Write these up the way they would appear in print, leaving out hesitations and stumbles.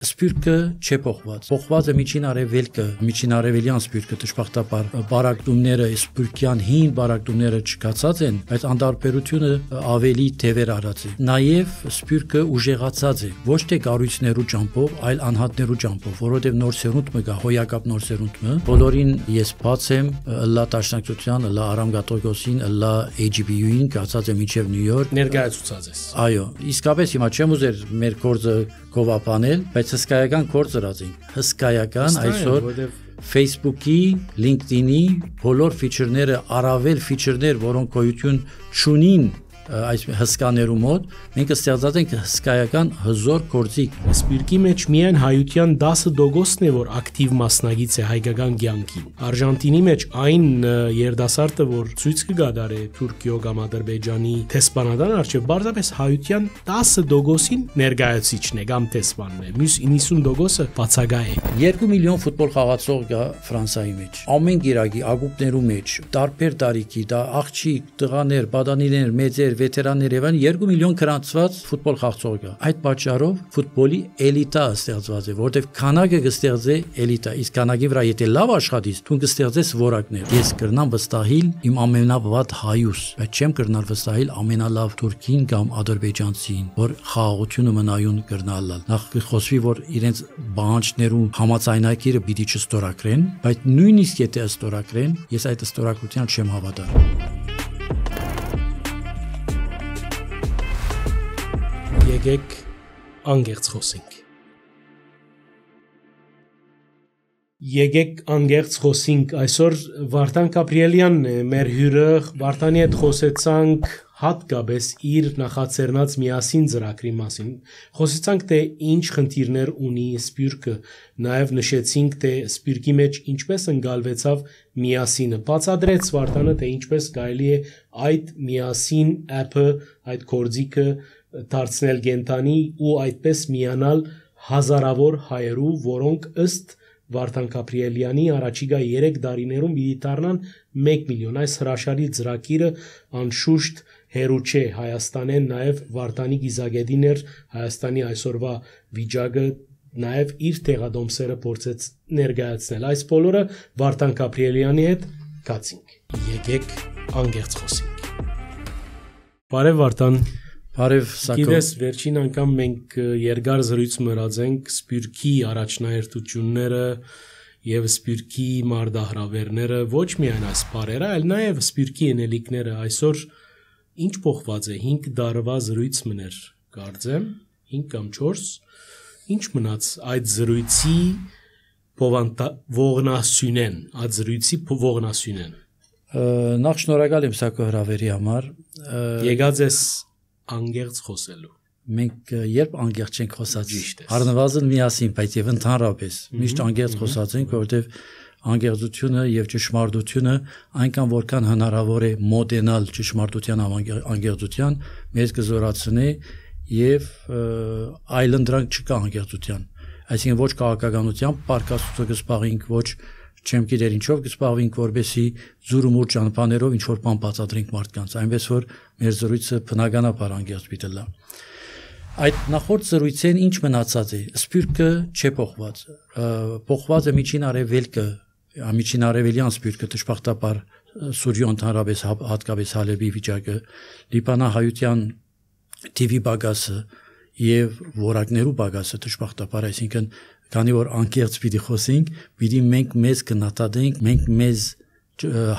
Սպյուրքը չէ փոխված։ Փոխված է միջին արևելքը, միջին արևելյան սպյուրքը դժբախտաբար բարակտումները, սպյուրքյան հին բարակտումները չկացած են, բայց անդարբերությունը ավելի թևեր արած է։ Նաև սպյուրքը ուժեղացած է, ոչ թե կառույցներու ճամփով, այլ անհատներու ճամփով, որովհետև նոր սերունդ մը գա, հոյակապ նոր սերունդ մը։ Բոլորին ես բաց եմ, լա տաշնակցության, լա Արամ Գատոգոսին, լա AGBU-ին կացած է մինչև Նյու Յորք ներկայացուցած ես։ Այո, իսկապես հիմա չեմ ուզեր մեր գործը գովապանել, բայց հսկայական գործ արածենք։ Հսկայական այսօր Facebook-ի, LinkedIn-ի բոլոր ֆիչերները, առավել ֆիչերներ, որոնք գոյություն չունին այս հսկաներու մոտ, մենք ստեղծած ենք հսկայական հզոր գործիք։ Սպյուրքի մեջ միայն հայության 10%-ն է, որ ակտիվ մասնագիծ է հայկական կյանքին։ Արժանտինի մեջ այն երդասարտը, որ ցույց կգադարե Թուրքիո կամ Ադրբեջանի տեսփանադան արչև բարձրապես հայության 10%-ին ներկայացուցիչն է կամ տեսփանն է։ Մյուս 90%-ը բացակա է։ 2 միլիոն ֆուտբոլ խաղացող կա Ֆրանսիայի մեջ։ Ամեն գիրակի ակումբներու մեջ, տարբեր տարիքի, դա աղջիկ, տղաներ, բադանիներ, մեծեր, վետերաններ եւ 2 միլիոն գրանցված ֆուտբոլ խաղացող կա։ Այդ պատճառով ֆուտբոլի էլիտա ստեղծված է, որտեղ քանակը կստեղծե էլիտա, իսկ քանակի վրա եթե լավ աշխատես, դու կստեղծես որակներ։ Ես կրնամ վստահիլ իմ ամենավատ հայուս, բայց չեմ կրնալ վստահիլ ամենալավ թուրքին կամ ադրբեջանցին, որ խաղաղությունը մնայուն կրնալալ։ Նախ կխոսվի, որ իրենց բանջներու համաձայնակիրը պիտի չստորակրեն, բայց նույնիսկ եթե ստորակրեն, ես այդ ստորակրության չեմ հավատալ։ Եկեք անգերց խոսենք։ Եկեք անգերց խոսենք, այսօր Վարդան Գաբրիելյանն է մեր հյուրը, Վարդանի հետ խոսեցանք հատկապես իր նախաձեռնած միասին ծրագրի մասին։ Խոսեցանք թե ինչ խնդիրներ ունի Սպյուրքը, նաև նշեցինք թե Սպյուրքի մեջ ինչպես ընկալվեցավ միասինը։ Բացատրեց Վարդանը թե ինչպես կարելի է այդ միասին app-ը, այդ գործիքը դարձնել կենտանի ու այդպես միանալ հազարավոր հայերու, որոնք ըստ Վարդան Գաբրիելյանի առաջիկա 3 տարիներում պիտի դառնան 1 միլիոն։ Այս հրաշալի ծրագիրը անշուշտ հերու չէ Հայաստանեն, նաև Վարդանի գիզագետին էր Հայաստանի այսօրվա վիճակը, նաև իր տեղադոմսերը փորձեց ներկայացնել։ Այս բոլորը Վարդան Գաբրիելյանի հետ կացինք։ Եկեք անգերց խոսենք։ Բարև Վարդան։ Բարև Սակո։ Գիտես, վերջին անգամ մենք երկար զրույց մրացենք Սպյուրքի առաջնահերթությունները եւ Սպյուրքի մարդահրավերները, ոչ միայն այս բարերը, այլ նաեւ Սպյուրքի ենելիքները։ Այսօր ինչ փոխված է 5 տարվա զրույց մներ, կարծեմ 5 կամ 4։ Ինչ մնաց այդ զրույցի ողնասյունեն, այդ զրույցի ողնասյունեն։ Նախ շնորհակալ եմ Սակո հրավերի համար։ Եկած ես անգերց խոսելու։ Մենք երբ անգերց չենք խոսած, առնվազն միասին, բայց եւ ընդհանրապես միշտ անգերց խոսած ենք, որովհետեւ անգերձությունը եւ ճշմարտությունը այնքան որքան հնարավոր է մոդենալ ճշմարտության անգերձության, մեզ կզորացնի եւ այլընտրանք չկա անգերձության։ Այսինքն ոչ քաղաքականությամբ պարկասուցը կսպաղենք, ոչ չեմ գիտեր ինչով կսպաղվենք, որբեսի զուրումուր ճանապարհներով ինչ որ բան բացատրենք մարդկանց, այնպես որ մեր զրույցը բնականաբար անգերց պիտի լա։ Այդ նախորդ զրույցեն ինչ մնացած է։ Սպյուրքը չէ փոխված։ Փոխված է միջին արևելքը, միջին արևելյան սպյուրքը դժբախտաբար Սուրիո ընդհանրապես հատկապես Հալեբի վիճակը, Լիբանանահայության TV բագասը եւ որակներու բագասը դժբախտաբար, այսինքն քանի որ անկեղծ պիտի խոսենք, պիտի մենք մեզ կնատադենք, մենք մեզ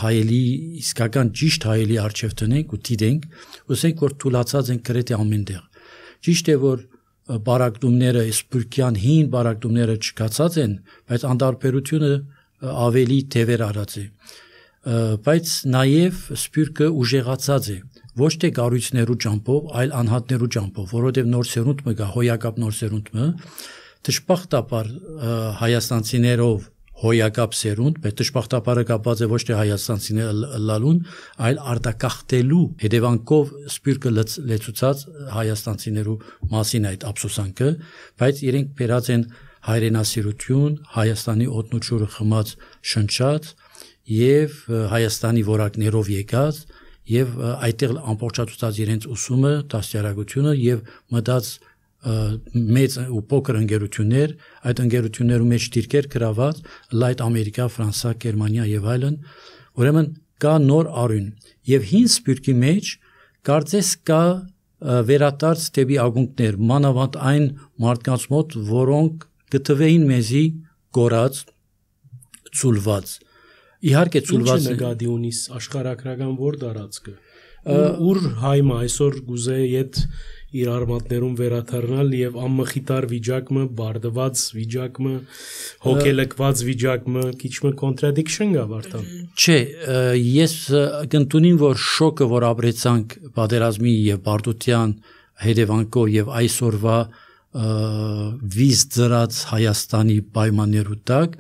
հայելի իսկական ճիշտ հայելի արժև տնենք ու դիտենք, ուսենք որ թուլացած են գրեթե ամենտեղ։ Ճիշտ է որ բարակտումները, սպյուրքյան հին բարակտումները չկացած են, բայց անդարբերությունը ավելի թևեր արած է։ Բայց նաև սպյուրքը ուժեղացած է, ոչ թե կառույցներու ճամփով, այլ անհատներու ճամփով, որովհետև նոր սերունդ մը գա, հոյակապ նոր սերունդ մը դժբախտաբար հայաստանցիներով հոյակապ սերունդ, բայց դժբախտաբարը կապված է ոչ թե հայաստանցիները լալուն, այլ արտակախտելու հետևանքով սպյուրքը լեցուցած հայաստանցիներու մասին այդ ափսոսանքը, բայց իրենք բերած են հայրենասիրություն, Հայաստանի օդնուճուրը խմած շնչած եւ Հայաստանի որակներով եկած եւ այդտեղ ամբողջացած իրենց ուսումը, դաստիարակությունը եւ մտած մեծ ու փոքր ընկերություններ, այդ ընկերություններում մեջ դիրքեր գրաված, Light Ամերիկա, Ֆրանսա, Գերմանիա եւ այլն, ուրեմն կա նոր արյուն եւ հին սպիրկի մեջ կարծես կա վերադարձ դեպի ակունքներ, մանավանդ այն մարդկանց մոտ, որոնք գտվեին մեզի գորած, ցուլված։ Իհարկե ցուլված Ինչ նկատի ունիս աշխարհակրական որ դարածքը ուր հայմը այսօր գուզե իդ իր արմատներում վերաթարնալ եւ ամմխիտար վիճակը բարդված վիճակը հոգելկված վիճակը քիչմը կոնտրադիկշն գա վարտան Չէ, ես կընտունիմ որ շոկը որ ապրեցանք պատերազմի եւ բարդության հետևանքով եւ այսօրվա վիզ ծրած Հայաստանի պայմաններու տակ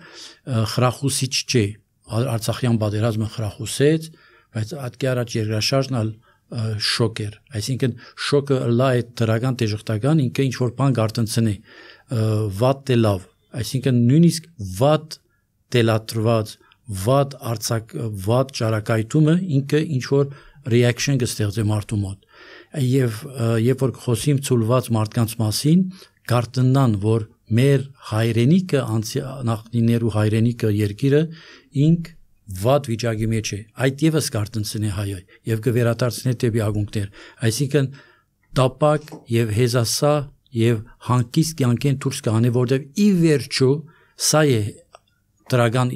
խրախուսիչ չէ Արցախյան պատերազմը խրախուսեց բայց ատկի առաջ երկրաշարժն ալ շոկ էր այսինքն շոկը լա է դրական դժոխտական ինքը ինչ որ բան գարտնցնի վատ դե լավ այսինքն նույնիսկ վատ դելատրված վատ արցակ վատ ճարակայթումը ինքը ինչ որ reaction կստեղծի մարդու մոտ եւ երբ որ խոսիմ ցուլված մարդկանց մասին գարտնան որ մեր հայրենիքը նախնիներու հայրենիքը երկիրը ինք վատ վիճակի մեջ է այդ եւս կարտընցնի հայը եւ կվերադարձնի դեպի ակունքներ այսինքն տապակ եւ հեզասա եւ հանկիստ կյանքեն դուրս կանե որտեւ ի վերջո սա է դրական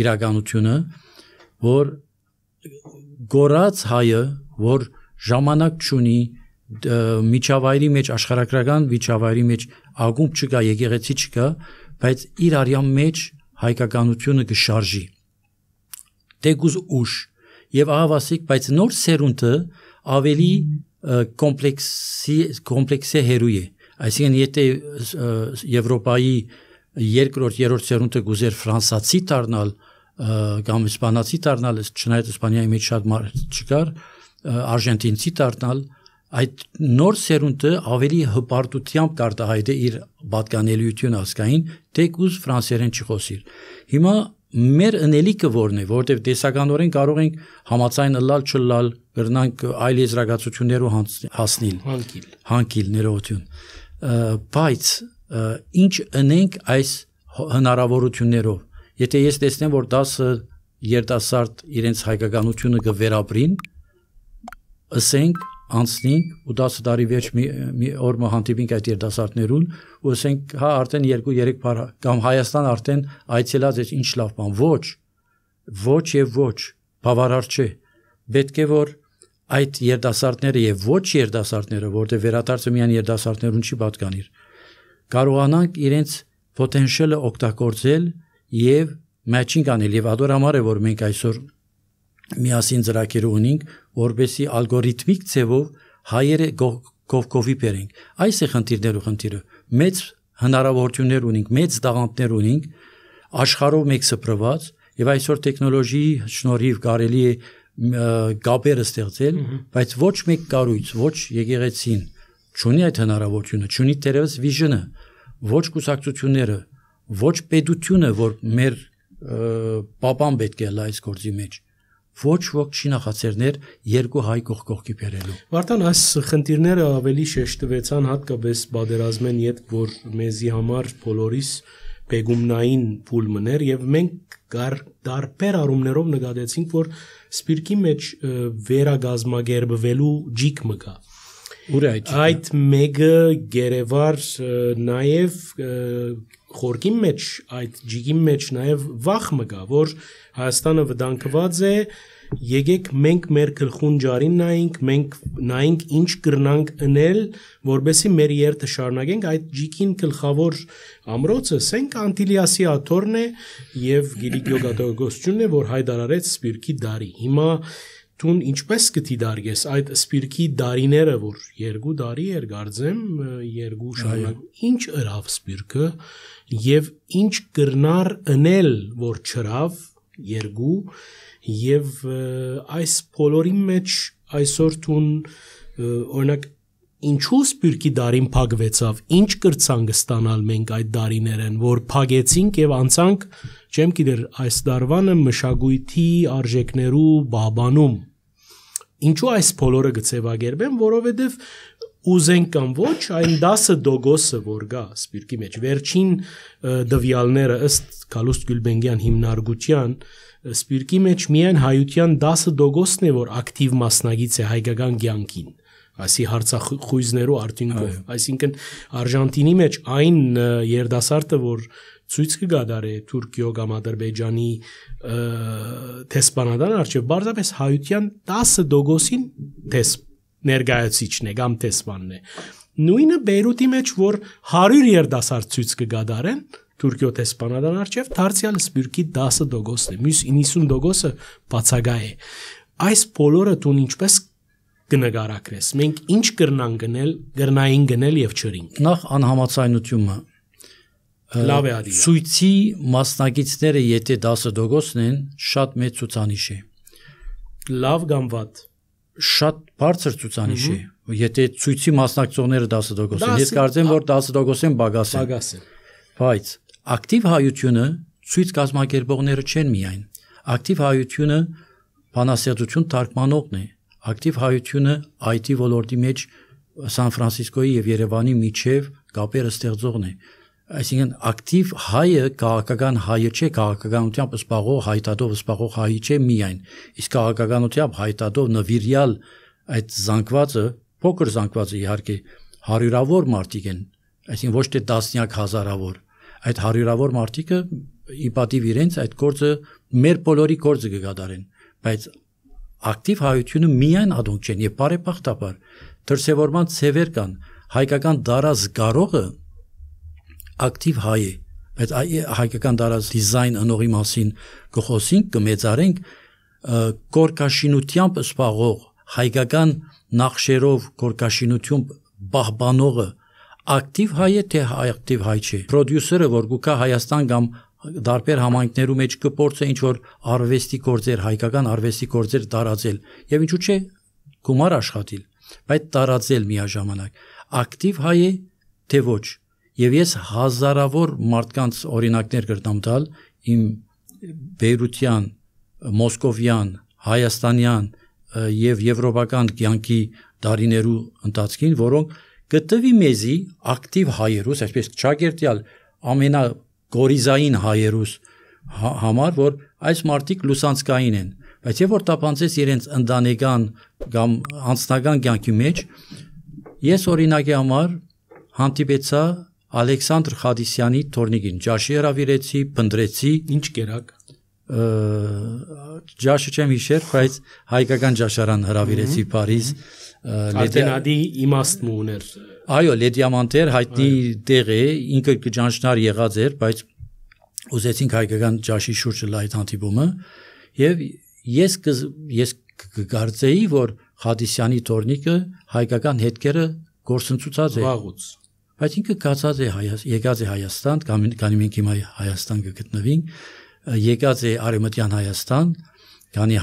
իրականությունը որ գորած հայը որ ժամանակ չունի միջավայրի մեջ աշխարհակրական միջավայրի մեջ ակումբ չկա եկեղեցի չկա բայց իր արյան մեջ հայկականությունը կշարժի դեգուզ ուշ եւ ահավասիկ բայց նոր սերունդը ավելի կոմպլեքսի հերույ է այսինքն եթե Եվրոպայի երկրորդ երրորդ սերունդը գուզեր ֆրանսացի դառնալ կամ իսպանացի դառնալ չնայած իսպանիայի մեջ շատ մարդ չկար արժենտինցի դառնալ այդ նոր սերունդը ավելի հպարտությամբ կարտահայտե իր պատկանելիությունը ասկային դեգուզ ֆրանսերեն չխոսիր հիմա մեր ընելիքը որն է որտեվ տեսականորեն կարող ենք համացայն ըլլալ չլալ գրնանք այլ եզրակացություններով հասնել հանկիլ ներողություն բայց ինչ ընենք այս հնարավորություններով եթե ես տեսնեմ որ 10 երիտասարդ իրենց հայկականությունը կվերապրին ասենք անցնենք ու 10 տարի վերջ մի օր հանդիպենք այդ երիտասարդներուն ու ասենք հա արդեն 2-3 բար կամ Հայաստան արդեն այցելած է ինչ լավ բան ոչ եւ ոչ բավարար չէ պետք է որ այդ երիտասարդները եւ ոչ երիտասարդները որտեղ վերադարձը միայն երիտասարդներուն չի պատկանիր կարողանանք իրենց potential-ը օգտագործել եւ matching անել եւ ադոր համար է որ մենք այսօր միասին ծրագիր ունենք որբեսի ալգորիթմիկ ցևով հայերը կովկովի բերենք այս է խնդիրը մեծ հնարավորություններ ունենք մեծ դաղանտներ ունենք աշխարհով մեկ սփռված եւ այսօր տեխնոլոգիի շնորհիվ կարելի է գաբերը ստեղծել բայց ոչ մեկ կառույց ոչ եկեղեցին չունի այդ հնարավորությունը չունի դերևս վիժնը ոչ կուսակցությունները ոչ պետությունը որ մեր պապան պետք է լա այս գործի մեջ ոչ ոք չի նախաձեռներ երկու հայ կողքի բերելու Վարդան այս խնդիրները ավելի շեշտվեցան հատկապես պատերազմեն յետ որ մեզի համար բոլորիս բեգումնային փուլմներ եւ մենք դարբեր առումներով նկատեցինք որ սպիրկի մեջ վերագազմագերբվելու ջիկ մկա այդ մեկը գերեվար նաեւ խորքի մեջ այդ ջիգի մեջ նաեւ վախ մկա որ Հայաստանը վտանգված է եկեք մենք մեր գլխուն ջարին նայենք մենք նայենք ինչ կրնանք ընել որբեսի մեր երթը շարունակենք այդ ջիկին գլխավոր ամրոցը Սենք Անտիլիասի աթոռն է եւ Գիլիգիո Գատոգոսությունն է որ հայտարարեց սպիրկի դարի հիմա Տուն ինչպես կտի դարգես այդ սպիրկի դարիները որ 2 տարի էր գարձեմ 2 շարունակ ինչ ըրավ սպիրկը եւ ինչ կրնար ընել որ չրավ 2 եւ այս բոլորի մեջ այսօր տուն օրինակ ինչու սպիրկի դարին փակվեցավ ինչ կրցանք ստանալ մենք այդ դարիներեն որ փակեցինք եւ անցանք չեմ գիտեր այս դարվանը մշակույթի արժեքներու բաբանում ինչու այս բոլորը գծեվագերբեն որովհետեւ ուզենք կամ ոչ, այն 10% որ գա սպիրկի մեջ վերջին դվյալները ըստ Գալուստ Գյուլբենգյան հիմնարկության սպիրկի մեջ միայն հայության 10%-ն է որ ակտիվ մասնագիծ է հայկական կյանքին այսի հարցախույզներու արդյունքով այսինքն Արժանտինի մեջ այն երդասարտը որ ցույց կգադարի Թուրքիո կամ Ադրբեջանի տեսփանադան արժե բարձրապես հայության 10%-ին ներկայացիչն է կամ տեսփանն է նույնը Բեյրութի մեջ որ 100 երդասարտ ցույց կգադարեն Թուրքիո տեսփանադան արժե դարձյալ սպիրկի 10%-ն է մյուս 90%-ը բացակայ է այս բոլորը դու ինչպես կնկարագրես մենք ինչ կրնային գնել եւ չրինք նախ անհամաձայնությունը լավ է արի ցույցի մասնագետները եթե 10%-ն են շատ մեծ ցուցանիշ է լավ կամ վատ շատ բարձր ցուցանիշ է եթե ցույցի մասնակցողները 10% են ես կարծեմ որ 10%-ն բագաս են բայց ակտիվ հայությունը ցույց կազմակերպողները չեն միայն ակտիվ հայությունը բանասերություն թարգմանողն է ակտիվ հայությունը IT ոլորտի մեջ Սան Ֆրանցիսկոյի եւ Երևանի միջև կապերը ստեղծողն է այսինքն ակտիվ հայը քաղաքական հայը չէ քաղաքականությամբ սպաղող հայտարարով սպաղող հայ չէ միայն իսկ քաղաքականությամբ հայտարարով նվիրյալ այդ զանգվածը փոքր զանգվածը իհարկե հարյուրավոր մարդիկ են այսինքն ոչ թե տասնյակ հազարավոր այդ հարյուրավոր մարդիկը ի պատիվ իրենց այդ գործը մեր բոլորի գործը կգադարեն բայց ակտիվ հայությունը միայն ադոնք չեն եւ բարեբախտաբար դրսեւորման ցևեր կան հայկական դարազգարողը ակտիվ հայ է բայց հայկական դարազ դիզայն անողի մասին կխոսենք կմեծարենք կորկաշինությամբ սպաղող հայկական նախշերով կորկաշինություն բահբանողը ակտիվ հայ է թե ակտիվ հայ չէ պրոդյուսերը որ գուկա Հայաստան կամ դարբեր համայնքներու մեջ կփորձե ինչ որ արվեստի գործեր հայկական արվեստի գործեր տարածել եւ ինչու՞ չէ գումար աշխատել բայց տարածել միաժամանակ ակտիվ հայ է թե ոչ եւ ես հազարավոր մարդկանց օրինակներ կրտամ տալ իմ բեյրության մոսկովյան հայաստանյան եւ եվրոպական կյանքի դարիներու ընթացքին որոնք գտվի մեզի ակտիվ հայերուս այսպես ճագերտյալ ամենա գորիզային հայերուս համար որ այս մարդիկ լուսանցկային են բայց եւ որ տապանցես իրենց ընտանեկան կամ անձնական կյանքի մեջ ես օրինակի համար հանդիպեցա Ալեքսանդր Խադիսյանի թորնիկին ջաշի հրավիրեցի փնդրեցի ինչ կերակ ջաշը չեմ հիշեր բայց հայկական ջաշարան հրավիրեցի Փարիզ Արտենադի իմաստն ուներ այո Լեդիամանտեր հայտնի տեղ է ինքը ջանշնար եղած էր բայց ուզեցինք հայկական ջաշի շուրջը լայդ հանդիպումը եւ ես կգարձեի որ Խադիսյանի թորնիկը հայկական հետքերը գործընծուցած է վաղուց բայց ինքը կացած է եկած է Հայաստան կանի մենք հիմա Հայաստան կգտնվենք եկած է Արևմտյան Հայաստան կանի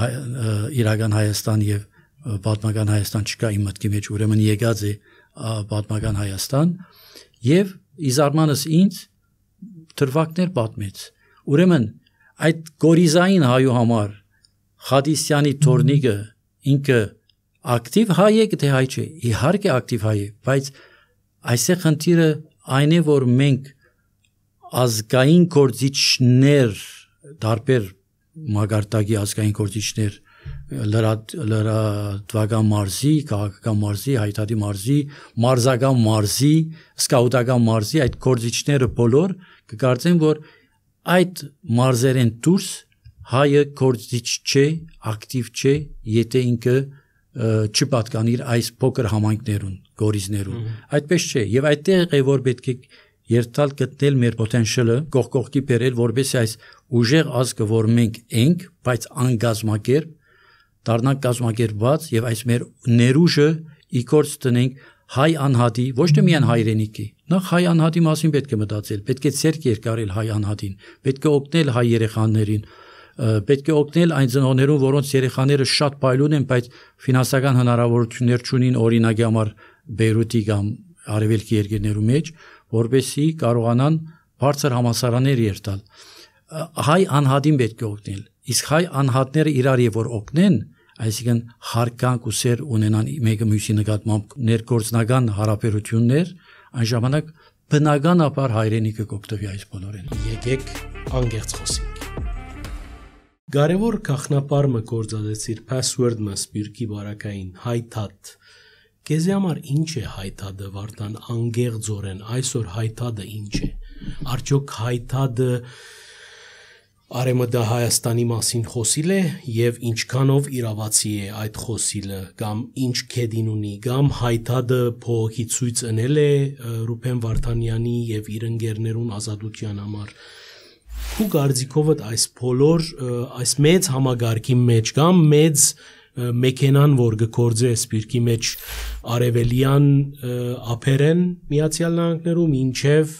իրական Հայաստան եւ պատմական Հայաստան չկա իմ մտքի մեջ ուրեմն եկած է պատմական Հայաստան եւ իզարմանս ինձ թրվակներ պատմեց ուրեմն այդ գորիզային հայու համար Խադիսյանի թորնիկը ինքը ակտիվ հայ է թե հայ չէ իհարկե ակտիվ հայ է բայց այսե խնդիրը այն է որ մենք ազգային գործիչներ դարբեր մագարտակի ազգային գործիչներ լրատվական մարզի, քաղաքական մարզի, հայտարարի մարզի, մարզական մարզի, սկաուտական մարզի այդ գործիչները բոլոր կկարծեն որ այդ մարզերեն դուրս հայը գործիչ չէ, ակտիվ չէ, եթե ինքը չպատկանիր այս փոքր համայնքներուն, գորիզներուն։ Այդպես չէ, եւ այդտեղ է որ պետք է երթալ գտնել մեր պոտենցիալը, կողքի բերել, որովհետեւ այս ուժեղ ազգը, որ մենք ենք, բայց անգազմակերպ, դառնանք կազմակերպված եւ այս մեր ներուժը իգործ տնենք հայ անհատի, ոչ թե միայն հայրենիքի։ Նախ հայ անհատի մասին պետք է մտածել, պետք է ցերկ երկարել հայ անհատին, պետք է օգնել հայ երեխաներին, պետք է օգնել այն ծնողներուն, որոնց երեխաները շատ փայլուն են, բայց ֆինանսական հնարավորություններ չունին օրինակի համար Բեյրութի կամ արևելքի երկրներու մեջ, որովհետեւ կարողանան բարձր համալսարաններ երթալ։ Հայ անհատին պետք է օգնել, իսկ հայ անհատները իրար եւ որ օգնեն, այսինքն հարկանք ու սեր ունենան մեկը մյուսի նկատմամբ ներգործնական հարաբերություններ, այն ժամանակ բնականաբար հայրենիքը կօգտվի այս բոլորին։ Եկեք անգերց խոսենք։ Կարևոր գաղտնապարը գործածեցիր password-ը սպիրկի բարակային հայթաթ։ Քեզի համար ինչ է հայթաթը Վարդան անգերձորեն այսօր հայթաթը ինչ է։ Արդյոք հայթաթը Արեմդա Հայաստանի մասին խոսիլ է եւ ինչքանով իրավացի է այդ խոսիլը կամ ինչ քեդին ունի կամ հայթաթը փողոքի ցույց ընել է Ռուբեն Վարդանյանի եւ իր ընկերներուն ազատության համար։ Ու գարձիկովդ այս բոլոր այս մեծ համագարկի մեջ կամ մեծ մեքենան որ գործե սպիրկի մեջ արևելյան ափերեն Միացյալ Նահանգներում ինչև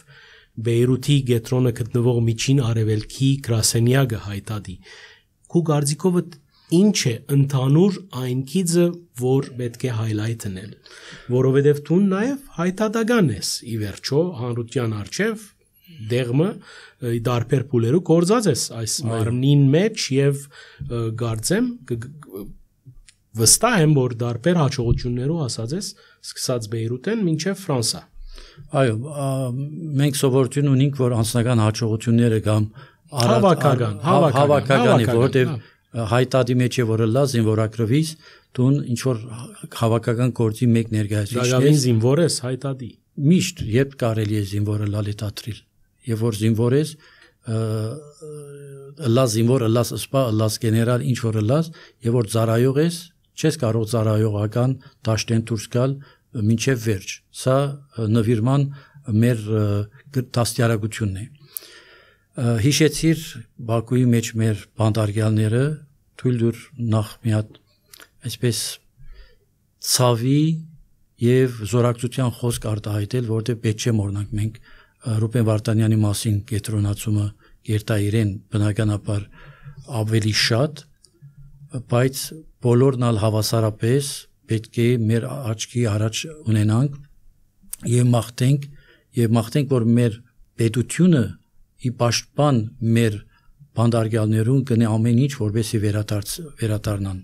Բեյրութի գետրոնը գտնվող միջին արևելքի գրասենյակը հայտադի։ Քու գարձիկովը ինչ է ընդհանուր այն քիզը, որ պետք է highlight անել, որովհետև դու նաև հայտադական ես ի վերջո հանրության արչև դեղմը դարբեր փուլերու կորզած ես այս մարմնին մեջ եւ գարձեմ վստահ եմ որ դարբեր հաջողություններով ասած ես սկսած Բեյրութեն մինչև Ֆրանսա։ Այո, մենք սովորություն ունենք, որ անձնական հաջողությունները կամ հավաքական է, որովհետև հայտարարի մեջ է որը լա զինվորակրվից, դու ինչ որ հավաքական գործի մեկ ներկայացուցիչ ես։ Դակավին զինվոր ես հայտարարի։ Միշտ երբ կարելի է զինվորը լալի դատրիլ, եւ որ զինվոր ես, լա զինվոր, լա սպա, լա գեներալ, ինչ որ լաս, եւ որ ծառայող ես, չես կարող ծառայողական դաշտեն դուրս գալ մինչև վերջ, սա նվիրման մեր դաստիարակությունն է։ Հիշեցիր Բաքուի մեջ մեր բանդարգյալները, թույլ դուր նախ մի հատ այսպես ցավի եւ զորակցության խոսք արտահայտել, որտեղ պետք չէ մոռանանք մենք Ռուբեն Վարդանյանի մասին կենտրոնացումը երթա իրեն բնականաբար ավելի շատ, բայց բոլորն ալ հավասարապես պետք է մեր աչքի առաջ ունենանք եւ մաղթենք, որ մեր պետությունը ի պաշտպան մեր բանդարգյալներուն կնի ամեն ինչ որպեսի վերադառնան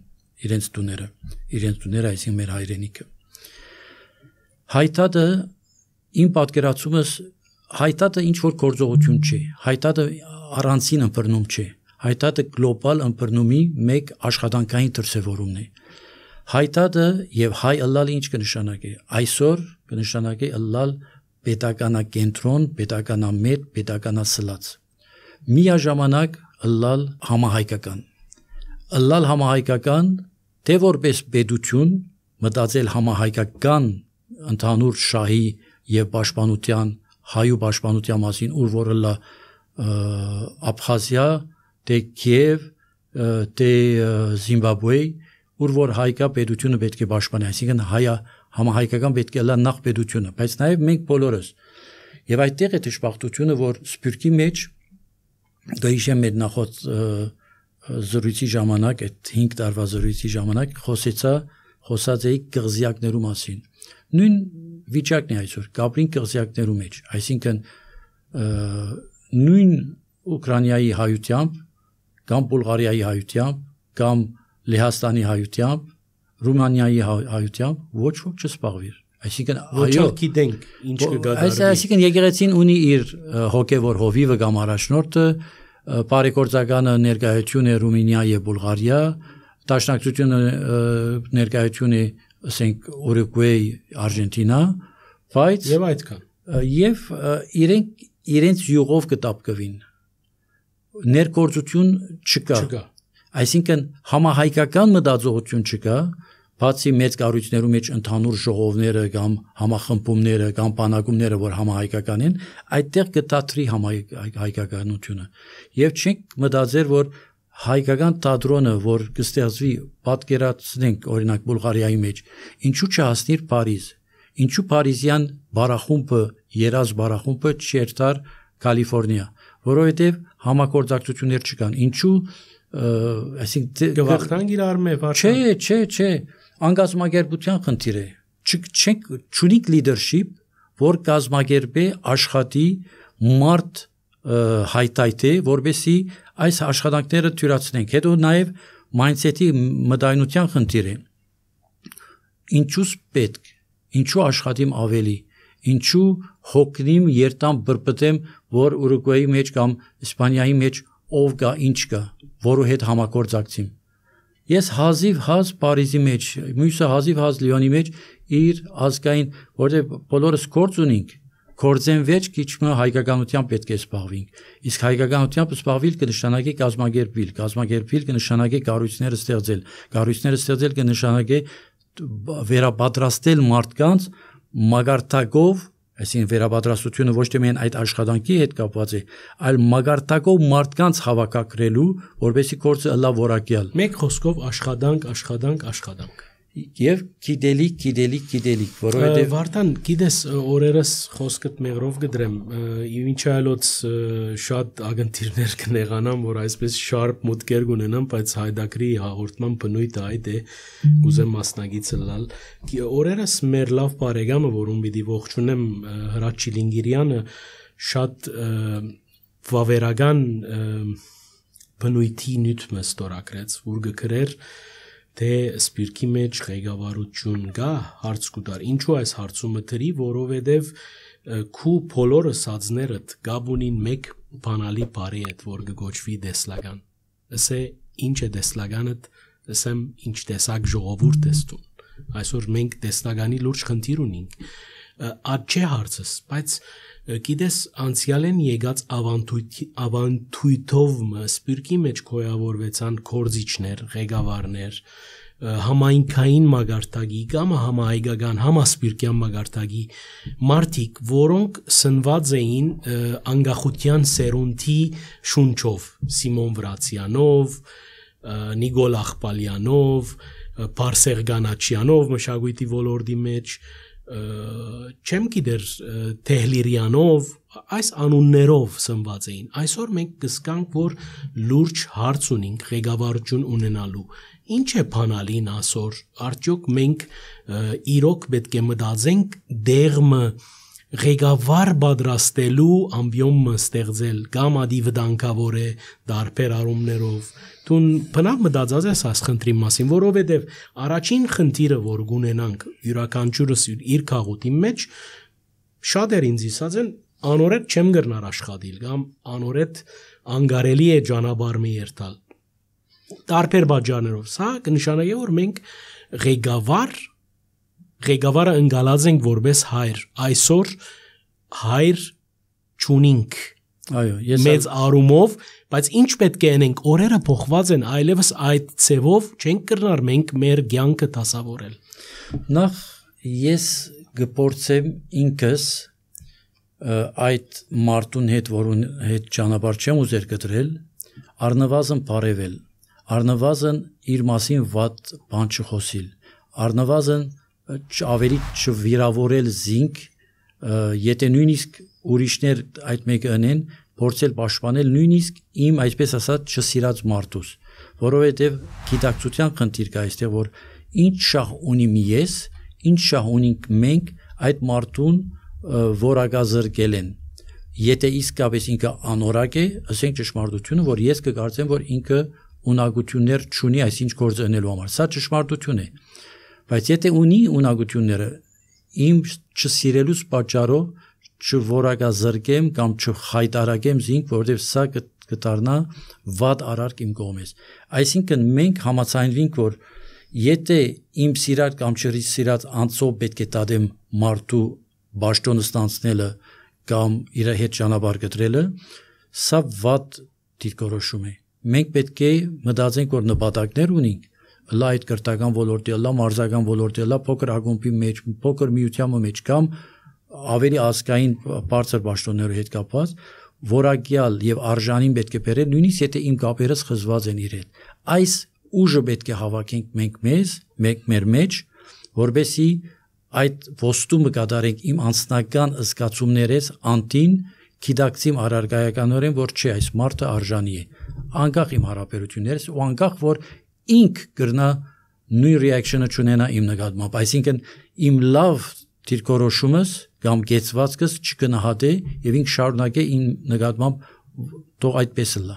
իրենց տուները, այսինքն մեր հայրենիքը։ Հայտարարը իմ պատկերացումս հայտարարը ինչ որ գործողություն չէ, հայտարարը առանցին ըմբռնում չէ, հայտարարը գլոբալ ըմբռնումի մեկ աշխատանքային դրսևորումն է։ Հայտարարը եւ հայ ըլլալը ինչ կնշանակի։ Այսօր կնշանակի ըլլալ պետականակենտրոն, պետականամետ, պետականասլաց։ Միաժամանակ ըլլալ համահայկական։ Ըլլալ համահայկական թե որպես պետություն մտածել համահայկական ընդհանուր շահի եւ պաշտպանության, հայու պաշտպանության մասին, ուր որ ըլլա Աբխազիա, թե Կիև, թե Զիմբաբվե, ուր որ հայկա պետությունը պետք է պաշտպանի, այսինքն համահայկական պետք է լա նախ պետությունը, բայց նաև մենք բոլորս։ Եվ այդտեղ է դժբախտությունը, որ սպյուրքի մեջ գիշեմ մեր նախոտ զրույցի ժամանակ, այդ 5 տարվա զրույցի ժամանակ խոսած էի կղզիակներու մասին։ Նույն վիճակն է այսօր, Գաբրին կղզիակներու մեջ, այսինքն նույն Ուկրաինայի հայությամբ, կամ Բուլղարիայի հայությամբ, կամ Լեհաստանի հայությամբ, Ռումանիայի հայությամբ ոչ ոք չսպաղվիր։ Այսինքն այո, գիտենք ինչ կգադարվի։ Այսինքն եկեղեցին ունի իր հոգևոր հովիվը կամ առաջնորդը, բարեգործականը ներկայություն է Ռումինիա եւ Բուլղարիա, դաշնակցությունը ներկայություն է, ասենք Ուրուգվայ, Արժենտինա, բայց եւ այդքան։ Եվ իրենց յուղով կտապկվին։ Ներգործություն չկա։ Այսինքն համահայկական մտածողություն չկա, բացի մեծ կառույցներու մեջ ընդհանուր ժողովները կամ համախմբումները կամ բանակումները, որ համահայկական են, այդտեղ կդատրի համահայկականությունը։ Եվ չենք մտածել, որ հայկական թատրոնը, որ կստեղծվի, պատկերացնենք օրինակ Բուլղարիայի մեջ, ինչու չհասնիր Փարիզ, ինչու Փարիզյան բարախումբը, երազ բարախումբը չերթար Կալիֆոռնիա, որովհետև համագործակցություններ չկան, ինչու այսինքն գվախտան իրար մե Չէ, անգազմագերբության խնդիր է։ Չունիկ լիդերշիփ, որ կազմակերպե աշխատի մարդ հայտայտե, որբեսի այս աշխատանքները թյուրացնենք։ Հետո նաև mindset-ի մտայնության խնդիր է։ Ինչու՞ս պետք, ինչու աշխատիմ ավելի, ինչու հոգնիմ երտամ բրբտեմ, որ Ուրուգվայի մեջ կամ Իսպանիայի մեջ ով կա, ինչ կա, որու հետ համագործակցիմ։ Ես հազիվ հազ Փարիզի մեջ, մյուսը հազիվ հազ Լիոնի մեջ իր ազգային, որտեղ բոլորս գործ ունենք, գործեն վեճ քիչմը հայկականությամբ պետք է զբաղվենք։ Իսկ հայկականությամբ զբաղվել կնշանակի կազմակերպվել կնշանակի կառույցները ստեղծել, կառույցները ստեղծել կնշանակի վերապատրաստել մարդկանց մագարտակով, այսինքն վերապատրաստությունը ոչ թե միայն այդ աշխատանքի հետ կապված է, այլ մագարտակով մարդկանց հավաքագրելու, որովհետեւ գործը լավ որակյալ։ Մեկ խոսքով աշխատանք։ Եվ գիտելիք, որովհետեւ Վարդան, գիտես, օրերս խոսքդ մեղրով գդրեմ, ինչ այլոց շատ ագընթիրներ կնեղանամ, որ այսպես շարփ մուտքեր ունենամ, բայց հայդակրի հաղորդման բնույթը այդ է, կուզեմ մասնագիծը լալ։ Օրերս մեր լավ բարեկամը, որում պիտի ողջունեմ, Հրաչ Չիլինգիրյանը, շատ վավերական բնույթի նյութ ստորագրեց, որ գրեր թե սպիրկի մեջ ղեկավարություն կա, հարց կուտար։ Ինչու այս հարցումը դրի, որովհետև քու բոլորը սածներդ գաբ ունին մեկ բանալի բարի հետ, որ կգոչվի դեսլագան։ Ասե ինչ է դեսլագանդ, ասեմ ինչ տեսակ ժողովուրդ ես դու։ Այսօր մենք դեսլագանի լուրջ խնդիր ունենք։ Այդ չէ հարցս, բայց գիտես անցյալեն եկած ավանդույթով սպիրկի մեջ կոյավորվեցան կորզիչներ, ղեկավարներ, համայնքային մագարտագի կամ համահայկական համասպիրկյան մագարտագի մարդիկ, որոնք սնված էին անկախության սերունդի շունչով, Սիմոն Վրացյանով, Նիկոլ Աղբալյանով, Բարսեղ Գանաչյանով մշակույթի ոլորտի մեջ, չեմ գիտեր Թեհլիրյանով, այս անուններով սնված էին։ Այսօր մենք կզգանք, որ լուրջ հարց ունենք ղեկավարություն ունենալու։ Ինչ է բանալին ասոր, արդյոք մենք իրոք պետք է մտածենք դեղմը ղեկավար պատրաստելու ամբիոնը ստեղծել, կամ ադի վտանգավոր է դարբեր առումներով։ Դու բնավ մտածած ես այս խնդրի մասին, որովհետև առաջին խնդիրը, որ կունենանք յուրաքանչյուրս իր քաղուտի մեջ, շատեր ինձ ասած են, անորետ չեմ գրնար աշխատել, կամ անորետ անգարելի է ճանապարհը երթալ։ Տարբեր բաժաններով, սա կնշանակի, որ մենք ղեկավարը ընկալած ենք որպես հայր, այսօր հայր չունենք, մեծ առումով, բայց ինչ պետք է անենք, օրերը փոխված են, այլևս այդ ցևով չենք կրնար մենք մեր կյանքը դասավորել։ Նախ ես կփորձեմ ինքս այդ մարդուն հետ, որուն հետ ճանապարհ չեմ ուզեր գտրել, առնվազն բարևել, առնվազն իր մասին վատ բան չխոսիլ, առնվազն ավելի չվիրավորել զինք, եթե նույնիսկ ուրիշներ այդ մեկը անեն, փորձել պաշտպանել նույնիսկ իմ այսպես ասած չսիրած մարդուս, որովհետև գիտակցության խնդիր կա այստեղ, որ ինչ շահ ունիմ ես, ինչ շահ ունենք մենք այդ մարդուն որակազրկել են։ Եթե իսկապես ինքը անորակ է, ասենք ճշմարտությունը, որ ես կկարծեմ, որ ինքը ունակություններ չունի այսինչ գործ անելու համար, սա ճշմարտություն է։ Բայց եթե ունի ունակությունները, իմ չսիրելուց պատճառով չորակազրկեմ կամ չխայտարակեմ զինք, որովհետև սա կդառնա վատ արարք իմ կողմից։ Այսինքն մենք համաձայնվենք, որ եթե իմ սիրած կամ չսիրած անձով պետք է տադեմ մարդու բաշտոնը ստանցնելը կամ իր հետ ճանապարհ գտրելը, սա վատ դիրքորոշում է։ Մենք պետք է մտածենք, որ նպատակներ ունենք, լա այդ կրթական ոլորտի, լա մարզական ոլորտի, լա փոքր ակումբի մեջ, փոքր միության մեջ կամ ավելի ազգային բարձր պաշտոնների հետ կապված, որակյալ եւ արժանին պետք է բերել, նույնիսկ եթե իմ կապերս խզված են իր հետ։ Այս ուժը պետք է հավաքենք մենք մեզ, մեր մեջ, որբեսի այդ ոստումը կատարենք իմ անձնական զգացումներից անտին գիտակցիմ առարգայականորեն, որ չէ, այս մարդը արժանի է, անկախ իմ հարաբերություններից ու անկախ որ ինք կրնա նույն ռեակցիոնը չունենա իմ նկատմամբ, այսինքն իմ լավ դիրքորոշումս կամ գեցվածքս չկնահատե եւ ինք շարունակե իմ նկատմամբ թող այդպես լա։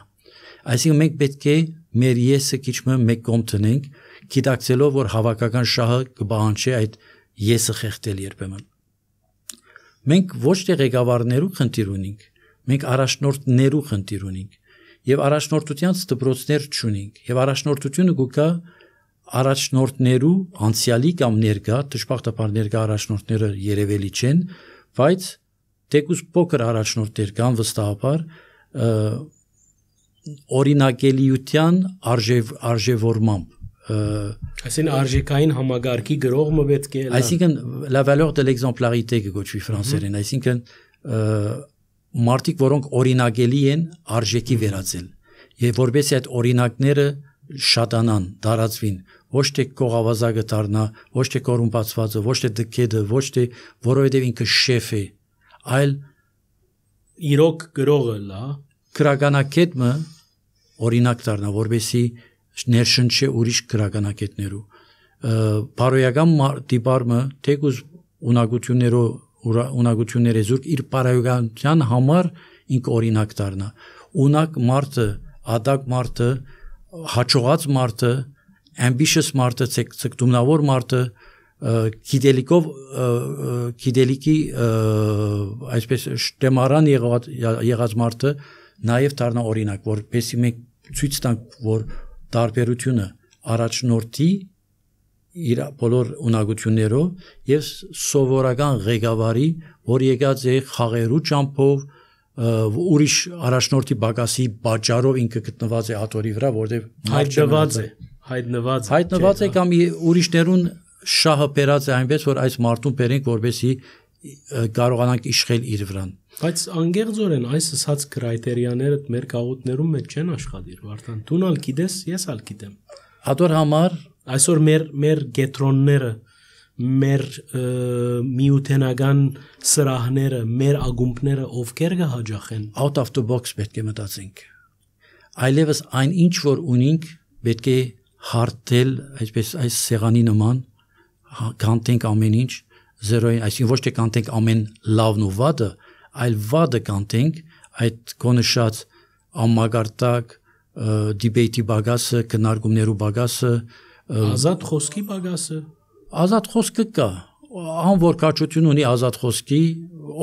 Այսինքն մենք պետք է մեր եսը քիչ մեկ կողմ տնենք, գիտակցելով որ հավաքական շահը կբանջի այդ եսը խեղդել երբեմն։ Մենք ոչ թե ղեկավարներու խնդիր ունենք, մենք առաջնորդներու խնդիր ունենք եւ առաջնորդության դպրոցներ չունենք եւ առաջնորդությունը գուկա առաջնորդներու անցյալի կամ ներկա դժբախտաբար ներկա առաջնորդները երևելի չեն, բայց թեկուզ փոքր առաջնորդներ կան վստահաբար օրինակելիության արժևորմամբ այսինքն արժեքային համագարկի գրողը պետք է այսինքն la valeur de l'exemplarité կոչվի ֆրանսերեն այսինքն մարդիկ որոնք օրինակելի են արժեքի վերածել եւ որովհետեւ այդ օրինակները շատանան դարածվին ոչ թե կողավազակը դառնա ոչ թե կորումպացվածը ոչ թե դքեդը ոչ թե որովհետեւ ինքը շեֆ է այլ իրոք գրողը լա քրագանակետը օրինակ դառնա որովհետեւ ներշնչի ուրիշ քրագանակետներու բարոյական դիպարմը թեկուզ ունակությունները զուրկ իր բարոյականության համար ինք օրինակ դառնա ունակ մարդը ադակ մարդը հաջողած մարդը ambitious մարդը ցկտումնավոր մարդը գիտելիքի այսպես շտեմարան եղած մարդը նաև դառնա օրինակ որպեսզի մենք ցույց տանք որ տարբերությունը առաջնորդի իր բոլոր ունակություններով եւ սովորական ղեկավարի որ եկած է խաղերու ճամփով ուրիշ առաջնորդի բագասի բաճարով ինքը գտնված է աթորի վրա որտեղ հայտնված է կամ ուրիշներուն շահը բերած է այնպես որ այս մարդուն բերենք որպեսզի կարողանանք իշխել իր վրան բայց անգեղձորեն այս ասած կրիտերիաները մեր գաղութներում մեջ չեն աշխատիր Վարդան դու ալ գիտես ես ալ գիտեմ ադոր համար այսօր մեր գետրոնները մեր միութենական սրահները մեր ագումբները ովքեր կհաջախեն out of the box պետք է մտածենք այլևս այն ինչ որ ունենք պետք է հարթել այսպես այս սեղանի նման կանտենք ամեն ինչ զերոյին այսինքն ոչ թե կանտենք ամեն լավն ու վատը այլ վատը կանտենք այդ կոնշած ամագարտակ դիբեյտի բագասը քննարկումներու բագասը ազատ խոսքի բագասը ազատ խոսքը կա ան որ կաչություն ունի ազատ խոսքի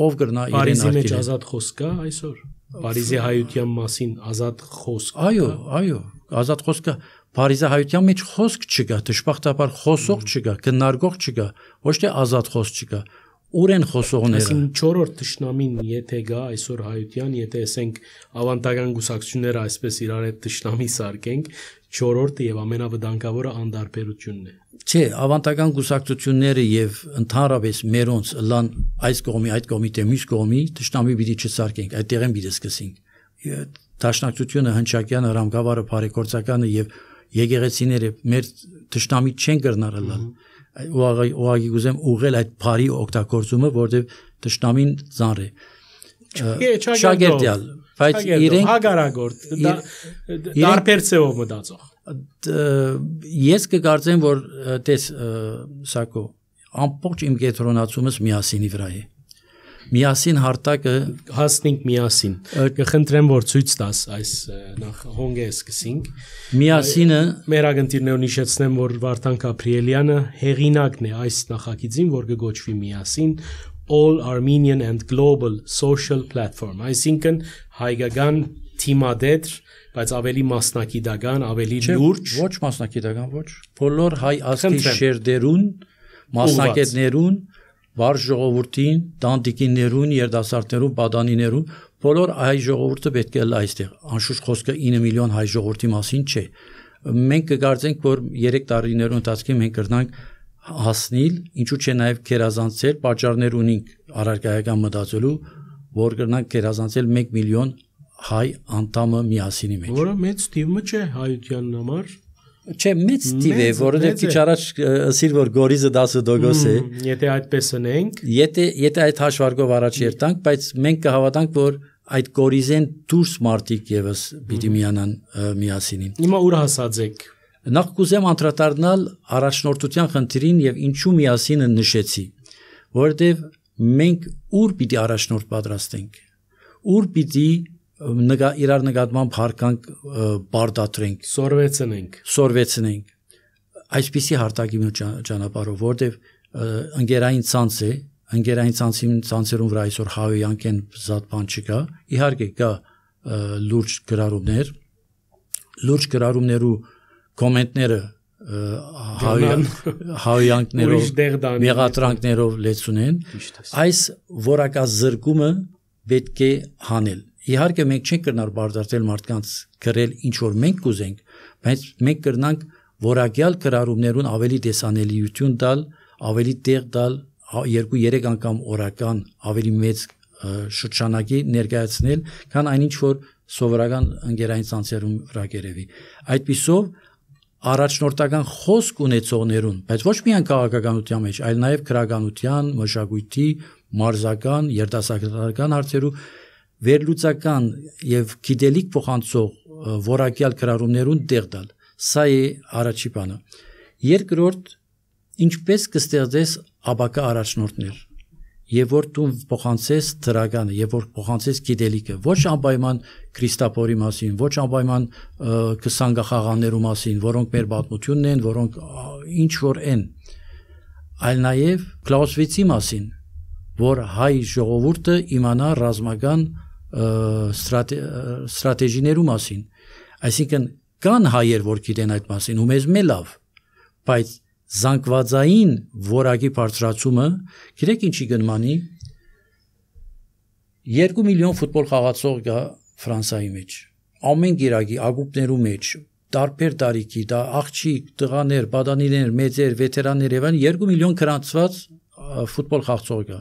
ով գրնա իրեն արկել մեջ ազատ խոսք կա այսօր Փարիզի հայության մասին ազատ խոսք այո ազատ խոսքը Փարիզի հայության մեջ խոսք չկա դժբախտաբար խոսող չկա քննարկող չկա ոչ թե ազատ խոսք չկա ուր են խոսողները այսինքն 4-րդ թշնամին եթե գա այսօր հայության եթե ասենք ավանդական գուսակցությունները այսպես իրար հետ թշնամի սարքենք 4-րդը եւ ամենավտանգավորը անդարբերությունն է չէ ավանդական գուսակցությունները եւ ընդհանրապես մերոնց լան այս կողմի այդ կողմի թե մյուս կողմի թշնամի պիտի չսարքենք այդտեղեն պիտի սկսենք դաշնակցությունը հնչակյանը ռամկավարը բարեգործականը եւ եկեղեցիները մեր թշնամի չեն կրնարել ուղղակի գուզեմ ուղղել այդ բարի օգտագործումը որտեղ թշնամին ծանր է շագերտյալ բայց իրենք հագարագործ դարբերցեով մտածող ես կկարծեմ որ տես սակո ամբողջ իմ կենտրոնացումս միասինի վրա է միասին հարտակը հասնենք միասին կխնդրեմ որ ցույց տաս այս նախ հոնգը սկսենք միասինը մեր ագնտիրներուն հիշեցնեմ որ Վարդան Գաբրիելյանը հեղինակն է այս նախագծին որ կգոչվի միասին All Armenian and Global Social Platform այսինքն հայկական թիմադետ բայց ավելի մասնակիտական ավելի լուրջ ոչ մասնակիտական ոչ բոլոր հայ ազգի շերտերուն մասնակիցներուն վար ժողովրդին, տանտիկիներուն, երդասարտներուն, պատանիներուն, բոլոր հայ ժողովուրդը պետք է լա այստեղ։ Անշուշտ խոսքը 9 միլիոն հայ ժողովրդի մասին չէ։ Մենք կգործենք, որ 3 տարիներուն ընթացքում մենք կրնանք հասնել, ինչու՞ չէ նաև քերազանցել, պատճառներ ունենք առարկայական մտածելու, որ կրնանք քերազանցել 1 միլիոն հայ անդամը միասինի մեջ։ Որը մեծ թիվը չէ հայության համար։ Չէ, մեծ թիվ է, որովհետև քիչ առաջ ասիր որ գորիզը 10% է։ Եթե այդպես ունենք, եթե այդ հաշվարկով առաջ երթանք, բայց մենք կհավատանք, որ այդ գորիզեն դուրս մարտիկ եւս պիտի միանան միասինին։ Հիմա ուր հասած եք։ Նախ կուզեմ անդրադառնալ առաջնորդության խնդրին եւ ինչու միասինը նշեցի, որովհետև մենք ուր պիտի առաջնորդ պատրաստենք։ Ուր պիտի իրար նկատմամբ հարկանք բարդատրենք, սորվեցնենք, այսպիսի հարտակի ճանապարհով, որտեղ ընկերային ցանց է, ընկերային ցանցերուն վրա այսօր հավյանք են զատ բան չկա, իհարկե կա լուրջ գրառումներու կոմենտները հավյանքներով, մեղադրանքներով լեցունեն, այս որակազրկումը պետք է հանել։ Իհարկե մենք չենք կրնար բարդարել մարդկանց գրել ինչ որ մենք կուզենք, բայց մենք կրնանք որակյալ գրառումներուն ավելի տեսանելիություն տալ, ավելի տեղ տալ, 2-3 անգամ օրական ավելի մեծ շրջանակի ներկայացնել, քան այնինչ որ սովորական ընկերային ցանցերում վրա կերևի։ Այդպիսով առաջնորդական խոսք ունեցողներուն, բայց ոչ միայն քաղաքականության մեջ, այլ նաև քրագանության, մշակույթի, մարզական, երիտասարդական հարցերու վերլուծական եւ գիտելիք փոխանցող որակյալ գրառումներուն տեղ տալ։ Սա է առաջի բանը։ Երկրորդ, ինչպես կստեղծես ապակա առաջնորդներ, եւ որ դու փոխանցես դրականը, եւ որ փոխանցես գիտելիքը, ոչ անպայման Քրիստապորի մասին, ոչ անպայման 20 գախաղաններու մասին, որոնք մեր պատմությունն են, որոնք ինչ որ են, այլ նաեւ Կլաուսվիցի մասին, որ հայ ժողովուրդը իմանա ռազմական ստրատեգիներու մասին, այսինքն կան հայեր, որ գիտեն այդ մասին, ու մեզ լավ, բայց զանգվածային որակի բարձրացումը, գիտեք ինչի գնմանի, 2 միլիոն ֆուտբոլ խաղացող կա Ֆրանսայի մեջ, ամեն գիրակի ակումբներու մեջ, տարբեր տարիքի, դա աղջիկ, տղաներ, պատանիներ, մեծեր, վետերաններ եւ 2 միլիոն գրանցված ֆուտբոլ խաղացող կա։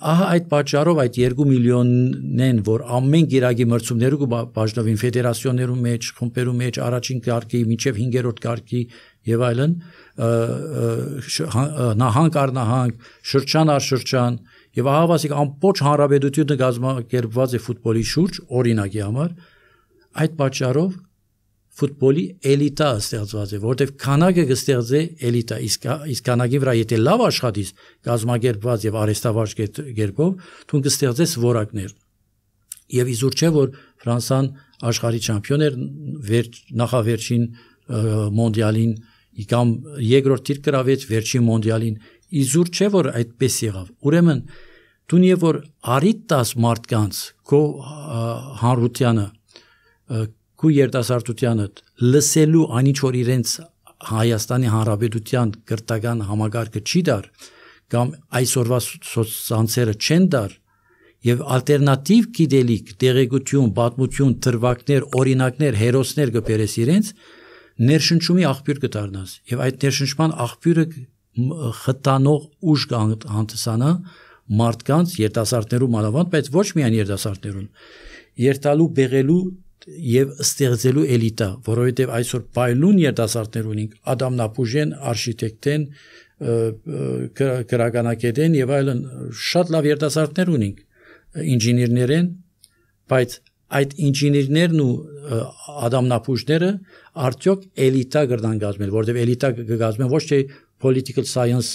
Ահա այդ պատճառով այդ 2 միլիոնն, որ ամեն գիրակի մրցումներու կբաժնվին ֆեդերացիոներու մեջ, խմբերու մեջ, առաջին կարգի, մինչև 5-րդ կարգի եւ այլն, նահանգ առ նահանգ, շրջան առ շրջան, եւ ահավասիկ ամբողջ հանրապետությունը կազմակերպված է ֆուտբոլի շուրջ, օրինակի համար, այդ պատճառով ֆուտբոլի էլիտա ստեղծված է, որտեղ քանակը կստեղծե էլիտա, իսկ քանակի վրա եթե լավ աշխատես, կազմակերպված եւ արհեստավարժ կերպով, դու կստեղծես որակներ։ Եվ իզուր չէ, որ Ֆրանսան աշխարհի չամպիոն էր նախավերջին մոնդիալին, կամ երկրորդ դիրք գրավեց վերջին մոնդիալին, իզուր չէ, որ այդպես եղավ։ Ուրեմն դու եւ որ արիտ 10 մարդկանց քո հանրությանը քու երիտասարդությանը լսելու այնինչ որ իրենց Հայաստանի Հանրապետության կրթական համագարկը չի դար կամ այսօրվա սոցցանցերը չեն դար եւ ալտերնատիվ գիտելիք, տեղեկություն, պատմություն, դրվագներ, օրինակներ, հերոսներ կբերես իրենց, ներշնչումի աղբյուր կդառնաս եւ այդ ներշնչման աղբյուրը խտանող ուժ կհանդիսանա մարդկանց, երիտասարդներու մանավանդ, բայց ոչ միայն երիտասարդներուն, երթալու, բեղելու եւ ստեղծելու էլիտա, որովհետեւ այսօր պայլուն երիտասարդներ ունենք, ադամնապուժեն, արխիտեկտեն, գրականագետեն եւ այլն, շատ լավ երիտասարդներ ունենք, ինժեներներ են, բայց այդ ինժեներներն ու ադամնապուժները արդյոք էլիտա կրնան կազմել, որովհետեւ էլիտա կգազմեն ոչ թե political science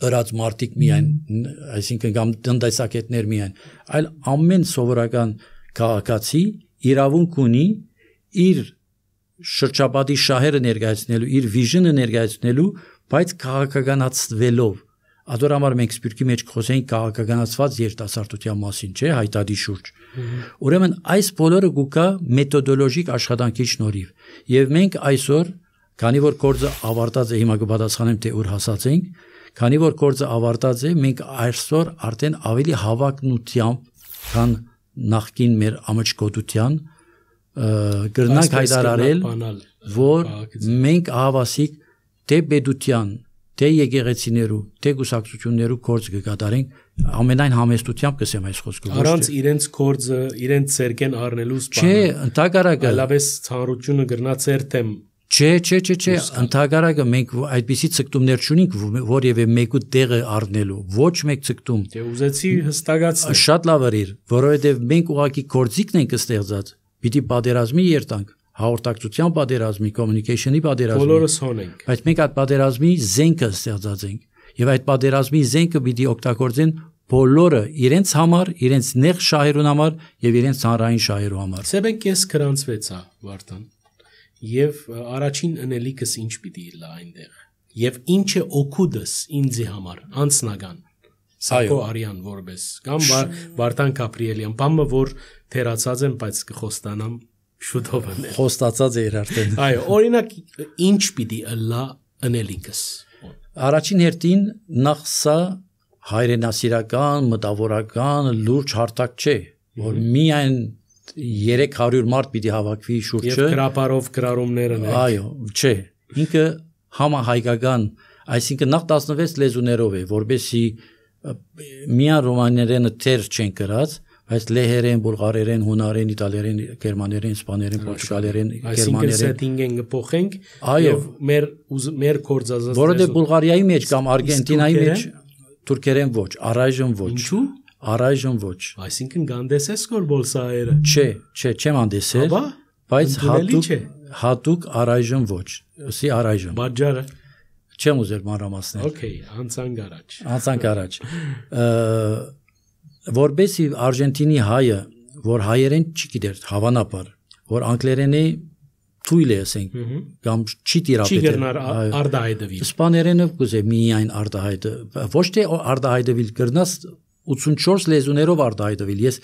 ըրած մարդիկ միայն, այսինքն կամ տնտեսագետներ միայն, այլ ամեն սովորական քաղաքացի իրավունք ունի իր շրջապատի շահերը ներկայացնելու, իր վիժնը ներկայացնելու, բայց քաղաքականացվելով։ Ադորամար մենք սպիրկի մեջ խոսենք քաղաքականացված երիտասարդության մասին, չէ, հայտարարի շուրջ։ Ուրեմն այս բոլորը գուկա մեթոդոլոգիկ աշխատանքի շնորհիվ։ Եվ մենք այսօր, քանի որ գործը ավարտած է, հիմա կպատասխանեմ թե ուր հասած ենք, քանի որ գործը ավարտած է, մենք այսօր արդեն ավելի հավակնությամբ, քան նախկին մեր ամաչկոտության գրնանք հայտարարել, որ մենք հավասիկ թե պետության, թե եկեղեցիներու, թե գուսակցություններու գործ կկատարենք, ամենայն համեստությամբ կսեմ այս խոսքը։ Առանց իրենց գործը, իրենց ցերկեն առնելու սպանը։ Չէ, ընդհակառակը լավես ցանրությունը գրնա ցերտեմ։ Չէ, ընդհակառակը մենք այդպիսի ցկտումներ չունենք, որևէ մեկու տեղը առնելու, ոչ մեկ ցկտում։ Դե ուզեցի հստակացնել։ Շատ լավ էր, որովհետև մենք ուղղակի գործիքն ենք ստեղծած, պիտի պատերազմի երտանք, հաղորդակցության պատերազմի, communication-ի պատերազմի։ Բոլորս հոնենք։ Բայց մենք այդ պատերազմի զենքը ստեղծած ենք, եւ այդ պատերազմի զենքը պիտի օգտագործեն բոլորը իրենց համար, իրենց նեղ շահերուն համար եւ իրենց հանրային շահերու համար։ Սեբենք ես կրանցվեցա Վարդան։ Եվ առաջին ընելիքս ինչ պիտի լա այնտեղ։ Եվ ինչը օգուտս ինձի համար անձնական։ Սակո Արյան որպես կամ Վարդան Գաբրիելյան, բամը որ թերացած եմ, բայց կխոստանամ շուտով անել։ Խոստացած էր արդեն։ Այո, օրինակ ինչ պիտի լա ընելիքս։ Առաջին հերթին նախ սա հայրենասիրական, մտավորական, լուրջ հարթակ չէ, որ միայն 300 մարդ պիտի հավաքվի շուրջը։ Եվ գրապարով գրառումներն են։ Այո, չէ։ Ինքը համահայկական, այսինքն նախ 16 լեզուներով է, որբեսի միան ռոմաներենը թեր չեն գրած, բայց լեհերեն, բուլղարերեն, հունարեն, իտալերեն, գերմաներեն, իսպաներեն, պորտուգալերեն, գերմաներեն, սետինգեն կփոխենք եւ մեր կորձազած որովհետեւ Բուլղարիայի մեջ կամ Արգենտինայի մեջ թուրքերեն ոչ, առայժմ ոչ։ Ինչու՞։ Առայժմ ոչ։ Այսինքն գանդեսես կոր բոլսայերը։ Չէ, չեմ անդեսել, բայց հատուկ առայժմ ոչ։ Սի առայժմ։ Բաժարը չեմ ուզել մանրամասնել։ Okay, անցանք առաջ։ Անցանք առաջ։ Որբեսի Արգենտինի հայը, որ հայերեն չի գիտեր, հավանաբար, որ անգլերենի թույլ է ասենք, կամ չի տիրապետել։ Չի գրնար արդահայտվել։ Իսպաներենը կուզե միայն արդահայտը, ոչ թե արդահայտվել գրնաս 84 լեզուներով արդահայտվել։ Ես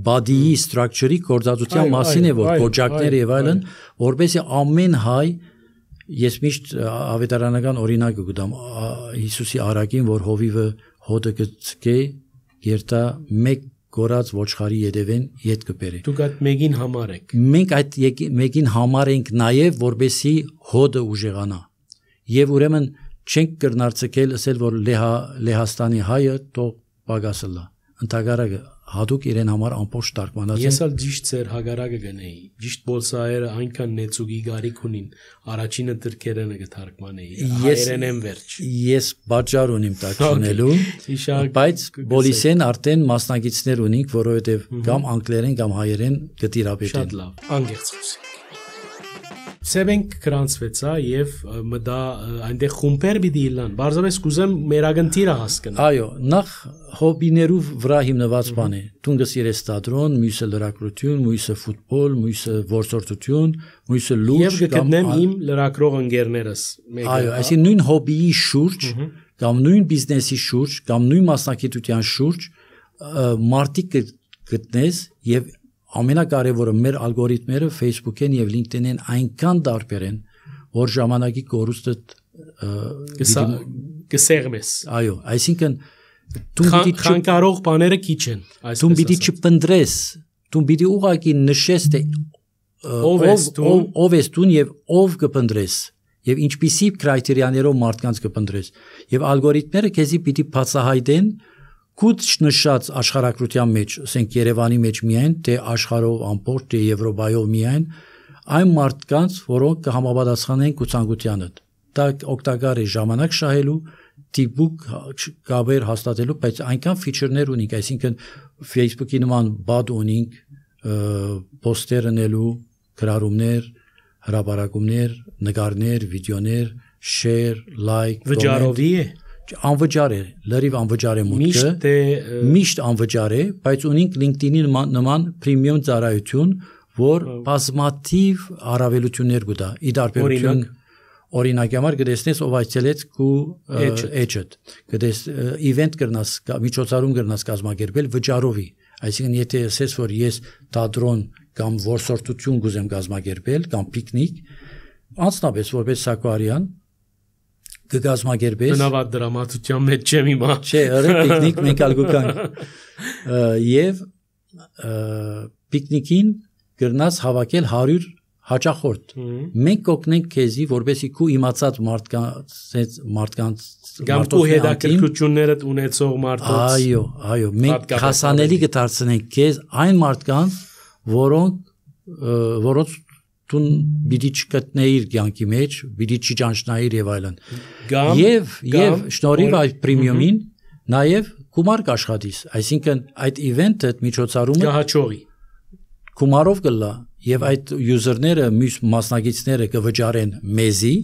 body structure-ի կորզածության մասին է որ կոճակներ եւ այլն, որբեսի ամեն հայ ես միշտ ավետարանական օրինակ կգտամ Հիսուսի արակին, որ հովիվը հոդը գցկե երթա մեկ գորած ոչխարի յետևեն յետ կբերի։ Դուք այդ մեկին համար եք։ Մենք այդ մեկին համար ենք նաև որբեսի հոդը ուժեղանա։ Եվ ուրեմն չենք կրնարցկել ասել որ Լեհաստանի հայը թող պագասը լա։ Ընդհանրակը հատուկ իրեն համար ամբողջ տարգմանած։ Ես ալ ճիշտ ծեր հագարակը գնեի։ Ճիշտ բոլսայերը այնքան նեցուգի գարիք ունին, առաջինը դրքերենը կթարգմանեի։ Հայերեն եմ վերջ։ Ես բաժար ունիմ տակնելու, բայց բոլիսեն արդեն մասնագետներ ունենք, որովհետև կամ անգլերեն կամ հայերեն կտիրապետեն։ Շատ լավ, անգերց խոսենք։ Սեբենք կրանցվեցա եւ մտա այնտեղ խումբեր պիտի իլան։ Բարձրապես կուզեմ մերագնտիրը հասկանալ։ Այո, նախ հոբիներով վրա հիմնված բան է։ Տունգը սիրես թատրոն, մյուսը լրագրություն, մյուսը ֆուտբոլ, մյուսը որսորդություն, մյուսը լուրջ եւ կգտնեմ իմ լրագրող ընկերներս։ Այո, այսինքն նույն հոբիի շուրջ կամ նույն բիզնեսի շուրջ կամ նույն մասնագիտության շուրջ մարտիկ գտնես եւ ամենակարևորը մեր ալգորիթմերը Facebook-ին եւ LinkedIn-ին այնքան տարբեր են, որ ժամանակի կորուստը կսեղմես։ Այո, այսինքն դու պիտի խանգարող բաները քիչ են, դու պիտի չփնտրես, դու պիտի ուղղակի նշես թե ով ես դու եւ ով կփնտրես եւ ինչպիսի կրիտերիաներով մարդկանց կփնտրես եւ ալգորիթմերը քեզի պիտի բացահայտեն Կուտ նշած աշխարհակրթության մեջ, ասենք Երևանի մեջ միայն, թե աշխարհով ամբողջ թե Եվրոպայով միայն, այն մարդկանց, որոնք կհամապատասխանեն ցանկությանը։ Դա օգտակար է ժամանակ շահելու, դիպուկ կապեր հաստատելու, բայց այնքան ֆիչերներ ունենք, այսինքն Facebook-ի նման բադ ունենք, պոստեր անելու, գրառումներ, հրապարակումներ, նկարներ, վիդեոներ, share, like, վճարովի է անվճար է, լրիվ անվճար է մուտքը, միշտ անվճար է, բայց ունենք LinkedIn-ի նման պրեմիում ծառայություն, որ բազմաթիվ առավելություններ կտա։ Ի դարբերություն օրինակ համար կտեսնես ով այցելեց քու edge-դ, կտես event կրնաս, միջոցառում կրնաս կազմակերպել վճարովի։ Այսինքն եթե ասես որ ես թատրոն կամ որսորդություն կուզեմ կազմակերպել կամ պիկնիկ, անձնապես որպես Սակոարյան կգազմագերբես բնավատ դրամատուրգիան մեջ չեմ իմա չէ ըրը պիկնիկ մենք ալգուկանք եւ պիկնիկին գրնաս հավաքել 100 հաճախորդ մենք կօգնենք քեզի որովհետեւ քու իմացած մարդկանց կամ քու հետաքրքրություններդ ունեցող մարդոց այո մենք հասանելի կդարձնենք քեզ այն մարդկանց որոնց տուն բիդի չկտնեիր կյանքի մեջ, բիդի չճանչնայիր եւ այլն։ Եվ շնորհիվ այդ պրեմիումին նաեւ գումար կաշխատիս, այսինքն այդ event-ը միջոցառումը կհաճողի։ Գումարով կլա եւ այդ user-ները, մասնագետները կվճարեն մեզի,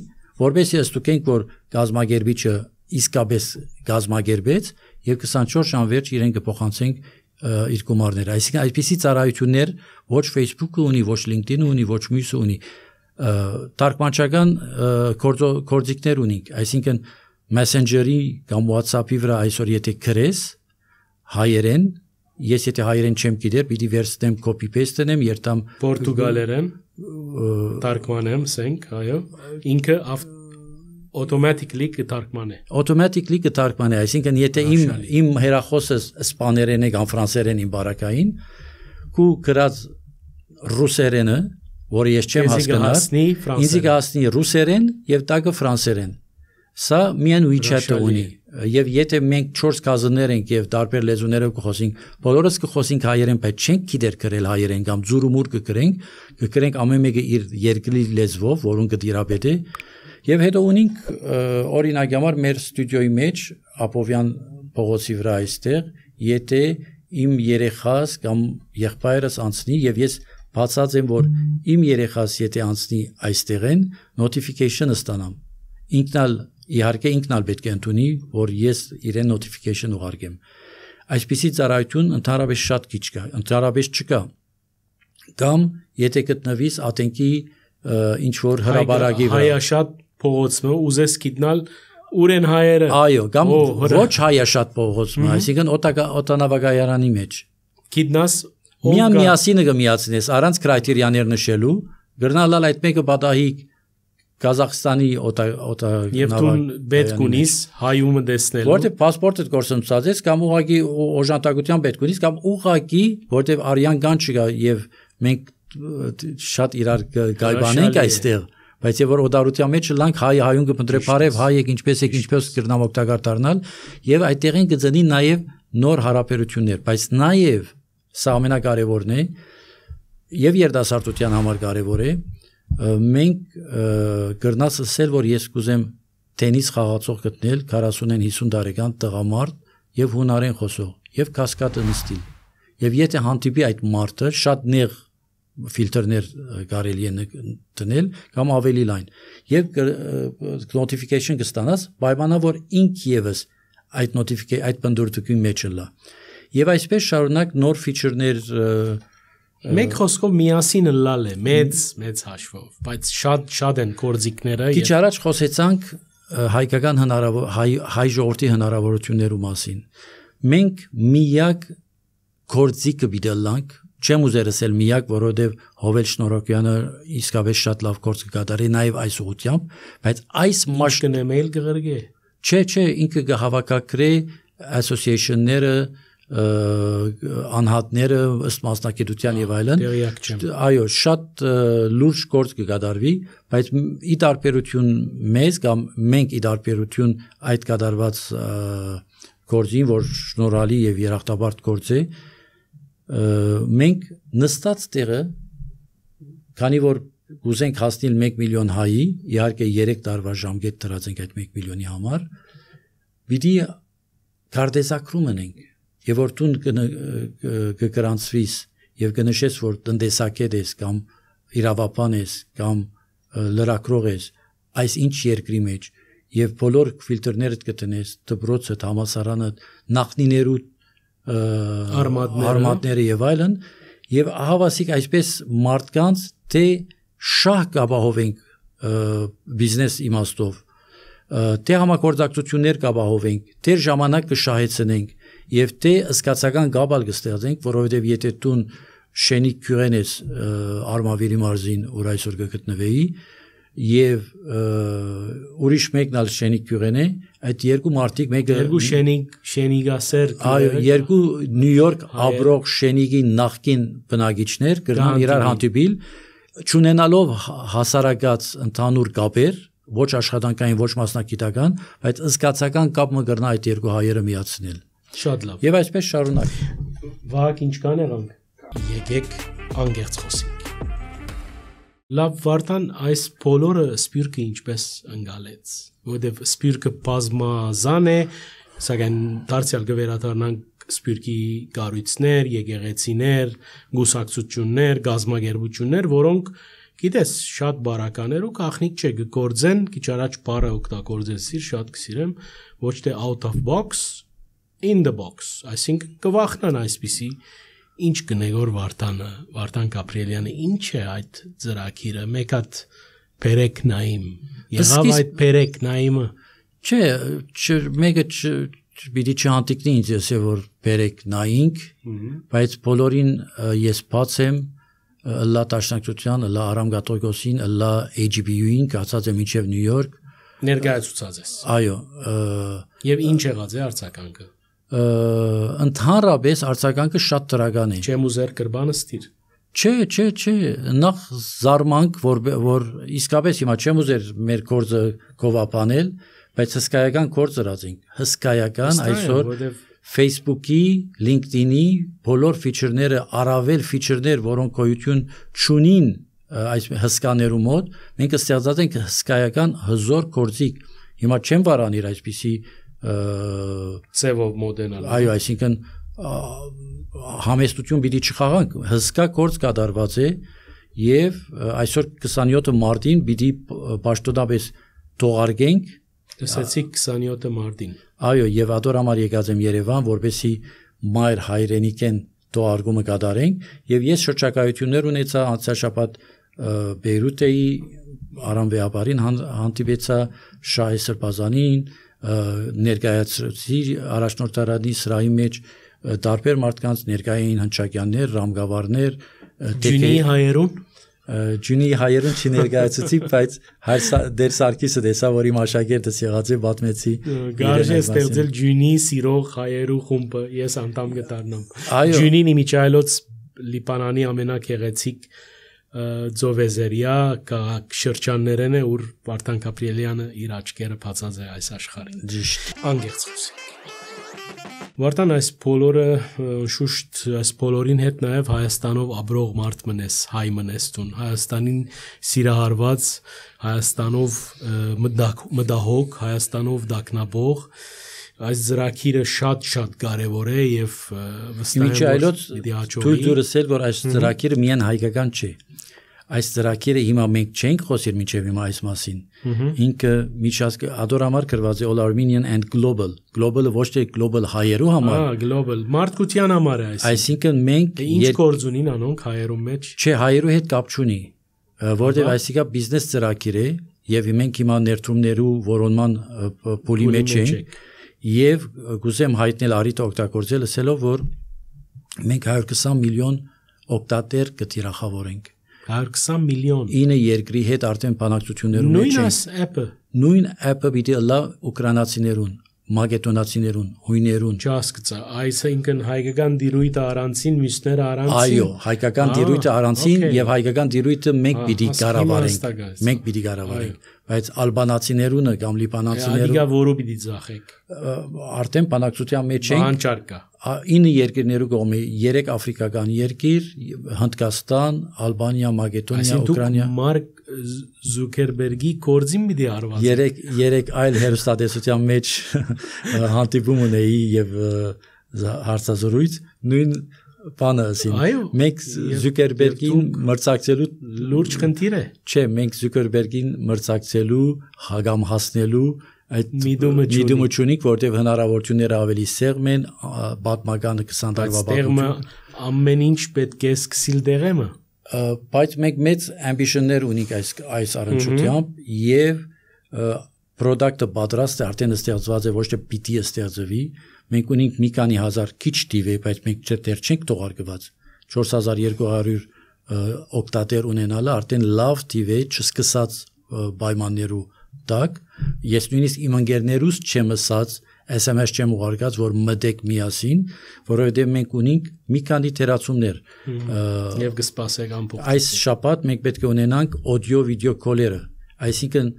որովհետեւ ստուգենք որ գազագերբիչը իսկապես գազմագերբեց եւ 24 ժամ վերջ իրեն կփոխանցենք իր գումարները այսինքն այդպիսի ծառայություններ ոչ Facebook-ը ունի ոչ LinkedIn-ը ունի ոչ մյուսը ունի թարգմանչական գործիքներ ունենք այսինքն Messenger-ի կամ WhatsApp-ի վրա այսօր եթե գրես հայերեն ես եթե հայերեն չեմ գիտեր պիտի վերցնեմ copy paste անեմ երթամ Պորտուգալերեն թարգմանեմ ասենք այո ինքը automatically կթարգմանե այսինքն եթե իմ հեռախոսը իսպաներեն է կամ ֆրանսերեն իմ բարակային ու գրած ռուսերենը որը ես չեմ հասկանում ինձ կհասնի ռուսերեն եւ տակը ֆրանսերեն սա միայն WeChat-ը ունի եւ եթե մենք 4 կազներ ենք եւ տարբեր լեզուներով կխոսենք բոլորս կխոսենք հայերեն բայց չենք գիտեր գրել հայերեն կամ ձուրումուր կգրենք ամեն մեկը իր երկրի լեզվով որոնք կդիրապետի եւ հետո ունենք օրինակ համար մեր ստուդիոյի մեջ Ապովյան փողոցի վրա այստեղ եթե իմ երեխաս կամ եղբայրս անցնի եւ ես բացած եմ որ իմ երեխաս եթե անցնի այստեղեն notification-ը ստանամ ինքնալ իհարկե ինքնալ պետք է ընդունի որ ես իրեն notification ուղարկեմ այսպիսի ծառայություն ընդհանրապես շատ քիչ կա ընդհանրապես չկա կամ եթե գտնվիս ատենքի ինչ որ հրաբարակի վրա հայաշատ փողոցը ուզես գիտնալ ուր են հայերը այո կամ ոչ հայաշատ փողոցը այսինքն օտանավակայարանի մեջ գիտնաս միասինը կմիացնես առանց կրիտերիաներ նշելու գրնալալ այդ մեկը պատահի Kazakhstani Եվ դու պետք ունիս հայումը տեսնելու որտեղ паспортը գործընծածես կամ ուղղակի օժանդակության պետք ունիս կամ ուղղակի որտեղ արյան կան չկա եւ մենք շատ իրար գայբանենք այստեղ բայց եւ որ օդարության մեջ լանք հայուն կփնտրե բարև հայ եք ինչպես կրնամ օգտակար դառնալ եւ այդտեղին կծնի նաեւ նոր հարաբերություններ բայց նաեւ սա ամենակարևորն է եւ երիտասարդության համար կարևոր է մենք գրնաս ասել որ ես կուզեմ տենիս խաղացող գտնել 40-ին 50 տարեկան տղամարդ եւ հունարեն խոսող եւ կասկադը նստի եւ եթե հանդիպի այդ մարդը շատ նեղ ֆիլտրներ կարելի է դնել կամ ավելի լայն եւ notification կստանաս պայմանով որ ինք եւս այդ notification այդ բնդուրդուկի մեջ լա եւ այսպես շարունակ նոր ֆիչերներ Մենք խոսքով միասին լալ է մեծ հաշվով, բայց շատ են կորձիկները։ Քիչ առաջ խոսեցանք հայկական հայ ժողովրդի հնարավորություններու մասին։ Մենք միակ կորձիկը բիդելանք, չեմ ուզեր ասել միակ, որովհետև Հովել Շնորհոկյանը իսկապես շատ լավ կորձ կկատարի նաև այս ուղությամբ, բայց այս մաշկն էմեյլ կղրգե։ Չէ, ինքը կհավաքագրի association-ները անհատները ըստ մասնակցության եւ այլն այո շատ լուրջ գործ կկատարվի բայց ի տարբերություն մեզ կամ մենք ի տարբերություն այդ կատարված գործին որ շնորհալի եւ երախտապարտ գործ է մենք նստած տեղը քանի որ գուզենք հասնել 1 միլիոն հայի իհարկե 3 տարվա ժամկետ դրած ենք այդ 1 միլիոնի համար պիտի կարդեզակրում ենք Եվ որ դու կգրանցվիս եւ կնշես որ տնտեսագետ ես կամ իրավապան ես կամ լրագրող ես այս ինչ երկրի մեջ եւ բոլոր ֆիլտրներդ կտնես դպրոցը համասարանը նախնիներու արմատները եւ այլն եւ ահավասիկ այսպես մարդկանց թե շահ կապահովենք բիզնես իմաստով թե համագործակցություններ կապահովենք թե ժամանակ կշահեցնենք Եվ թե սկացական գաբալ կստեղծենք, որովհետև եթե դու շենիկ քյուրեն ես Արմավիրի մարզին, որ այսօր կգտնվեի, եւ ուրիշ մեկն ալ շենիկ քյուրեն է, այդ երկու մարդիկ մեկը երկու շենիգասեր, այո, երկու Նյու Յորք ապրող շենիգի նախկին բնակիչներ կգնան իրար հանդիպիլ, չունենալով հասարակած ընդհանուր կապեր, ոչ աշխատանքային, ոչ մասնագիտական, բայց սկացական կապ մը կգնա այդ երկու հայերը միացնել Շատ լավ։ Եվ այսպես շարունակ։ Վահագ ինչ կան եղանք։ Եկեք անգերց խոսենք։ Լավ Վարդան, այս բոլորը սպյուրքը ինչպես ընկալեց, որովհետև սպյուրքը բազմազան է, սակայն դարձյալ կվերադառնանք սպյուրքի կառույցներ, եկեղեցիներ, գուսակցություններ, գազագերբություններ, որոնք գիտես, շատ բարականեր ու կախնիկ չէ գործեն, քիչ առաջ բառը օգտագործեցիր, շատ կսիրեմ, ոչ թե out of box, in the box, այսինքն կվախնան այսպիսի ինչ կնեգոր Վարդան Գաբրիելյանը, ինչ է այդ ծրագիրը, մեկ հատ բերեք նայիմ, եղավ այդ բերեք նայիմը, չէ, մեկը պիտի չհանտիկնի ինձ ես որ բերեք նայինք, բայց բոլորին ես բաց եմ լա տաշնակցության, լա Արամ Գատոգոսին, լա AGBU-ին, կացած եմ մինչև Նյու Յորք ներկայացուցած ես։ Այո, եւ ինչ եղած է արձագանքը։ Ընդհանրապես արձագանքը շատ դրական է։ Չեմ ուզեր կրբանը ստիր։ Չէ, նախ զարմանք, որ իսկապես հիմա չեմ ուզեր մեր գործը կովապանել, բայց հսկայական գործ դրածենք։ Հսկայական այսօր Facebook-ի, LinkedIn-ի բոլոր ֆիչերները, առավել ֆիչերներ, որոնք գոյություն չունին այս հսկաներու մոտ, մենք ստեղծած ենք հսկայական հզոր գործիք։ Հիմա չեմ վարանիր այսպիսի ծևով մոդենալ։ Այո, այսինքն համեստություն պիտի չխաղանք, հսկա գործ կատարված է եւ այսօր 27 մարտին պիտի պաշտոնապես թողարկենք Լսեցիք 27 մարտին։ Այո, եւ ադոր համար եկած եմ Երևան, որպեսի մայր հայրենիքեն թողարկումը կատարենք եւ ես շրջակայություններ ունեցա անցյալ շաբաթ Բեյրութեի Արամ Վեհապարին հանդիպեցա Շահե Սրբազանին, ներկայացրեցի առաջնորդարանի սրահի մեջ տարբեր մարդկանց ներկային հնչակյաններ, ռամգավարներ, Ջունի հայերուն Ջունի հայերուն չներկայացուցի, բայց դեր Սարգիսը դեսա, որ իմ աշակերտս եղած է, պատմեցի։ Գարժ է ստեղծել Ջունի սիրող հայերու խումբը, ես անդամ կդառնամ։ Ջունին իմիջայլոց Լիբանանի ամենագեղեցիկ ձովեզերիա քաղաք շրջաններն է, ուր Վարդան Գաբրիելյանը իր աչքերը բացած է այս աշխարհին։ Ճիշտ։ Անգերց խոսենք։ Վարդան այս բոլորը շուշտ այս բոլորին հետ նաև Հայաստանով ապրող մարդ մնես, հայ մնես տուն, Հայաստանին սիրահարված, Հայաստանով մտահոգ, Հայաստանով դակնաբող, այս ծրագիրը շատ կարևոր է եւ վստահ եմ որ դուրս էլ որ այս ծրագիրը միայն հայկական չէ։ Այս ծրագիրը հիմա մենք չենք խոսիր մինչև հիմա այս մասին։ Ինքը միջազգ ադորամար գրված է All Armenian and Global։ Global-ը ոչ թե global հայերու համար։ Global, մարդկության համար է այս։ Այսինքն մենք ինչ գործ ունին անոնք հայերու մեջ։ Չէ, հայերու հետ կապ չունի, որտեղ այսինքն բիզնես ծրագիր է եւ մենք հիմա ներդրումներու որոնման փուլի մեջ ենք եւ գուզեմ հայտնել արիտ օգտագործել ասելով որ մենք 120 միլիոն օգտատեր կտիրախավորենք 120 միլիոն 9 երկրի հետ արդեն բանակցություններ ունենք։ Նույն այս app-ը։ Նույն app-ը պիտի լա ուկրաինացիներուն, մագետոնացիներուն, հույներուն։ Չհասկացա, այսինքն հայկական դիրույթը առանցին, մյուսները առանցին։ Այո, հայկական դիրույթը առանցին եւ հայկական դիրույթը մենք պիտի կառավարենք։ Մենք պիտի կառավարենք, բայց ալբանացիներունը կամ լիբանանցիներուն Ադիգա որը պիտի ծախեք։ Արդեն բանակցության մեջ ենք։ Հանճար կա։ 9 երկրներու կողմի 3 աֆրիկական երկիր, Հնդկաստան, Ալբանիա, Մակեդոնիա, Ուկրաինա։ Մարկ Զուկերբերգի կորձին պիտի արված։ 3 այլ հերոստատեսության մեջ հանդիպում ունեի եւ հարցազրույց նույն բանը ասին։ Մենք Զուկերբերգին մրցակցելու լուրջ խնդիր է։ Չէ, մենք Զուկերբերգին մրցակցելու, հագամ հասնելու այդ միտումը չունիք, որտեղ հնարավորությունները ավելի սեղմ են, պատմականը 20 տարվա պատմությունը ամեն ինչ պետք է սկսիլ դեղեմը։ Բայց մենք մեծ ամբիցիաներ ունենք այս առնչությամբ եւ product-ը պատրաստ է, արդեն ստեղծված է, ոչ թե պիտի ստեղծվի։ Մենք ունենք մի քանի հազար քիչ տիվ է, բայց մենք դեռ չենք թողարկված 4200 օգտատեր ունենալը արդեն լավ տիվ է, չսկսած պայմաններու տակ։ Ես նույնիսկ իմ ընկերներուս չեմ ասած, SMS չեմ ուղարկած, որ մտեք միասին, որովհետև մենք ունենք մի քանի թերացումներ։ Եվ կսպասեք ամփոփ։ Այս շաբաթ մենք պետք է ունենանք audio video call-երը, այսինքն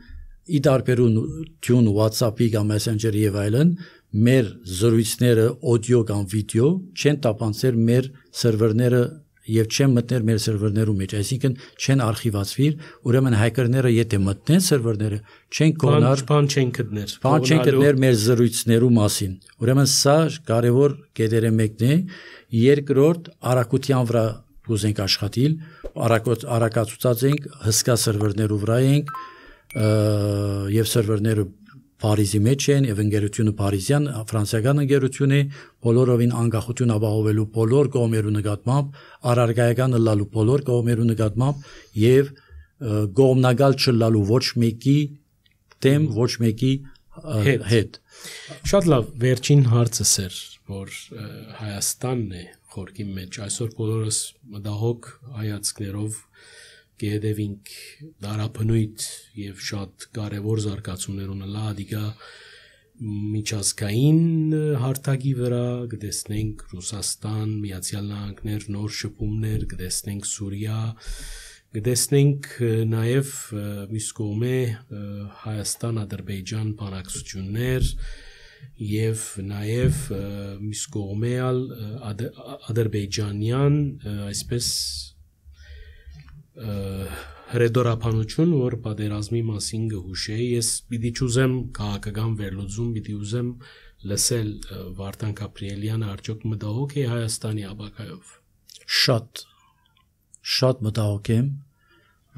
ի տարբերություն WhatsApp-ի կամ Messenger-ի եւ այլն, մեր զրույցները audio կամ video չեն տապանցել մեր սերվերները եւ չեն մտներ մեր սերվերներու մեջ, այսինքն չեն արխիվացվիր, ուրեմն հայկերները եթե մտնեն սերվերները, չեն կողնար, բան չեն գտներ մեր զրույցներու մասին։ Ուրեմն սա կարևոր կետերը մեկն է, երկրորդ արագության վրա կուզենք աշխատել, արակացուցած ենք, հսկա սերվերներով վրա ենք, եւ սերվերները Փարիզի մեջ են, եւ ընկերությունը Փարիզյան, ֆրանսիական ընկերություն է, բոլորովին անկախություն ապահովելու բոլոր կողմերու նկատմամբ, առարգայական լալու բոլոր կողմերու նկատմամբ եւ գոմնագալ չլալու ոչ մեկի դեմ, ոչ մեկի հետ։ Շատ լավ, վերջին հարցս էր, որ Հայաստանն է խորքի մեջ, այսօր բոլորս մտահոգ հայացքներով կհետևենք դարաբնույթ եւ շատ կարեւոր զարգացումներ ունենա դիգա միջազգային հարթակի վրա կտեսնենք Ռուսաստան, Միացյալ Նահանգներ, նոր շփումներ, կտեսնենք Սուրիա, կտեսնենք նաեւ մյուս կողմէ Հայաստան-Ադրբեջան բանակցություններ եւ նաեւ մյուս կողմէ ադրբեջանյան այսպես հրեդորապանություն, որ պատերազմի մասին գհուշեի, ես պիտի չուզեմ քաղաքական վերլուծում, պիտի ուզեմ լսել Վարդան Գաբրիելյանը արդյոք մտահոգ է Հայաստանի ապագայով։ Շատ մտահոգ եմ,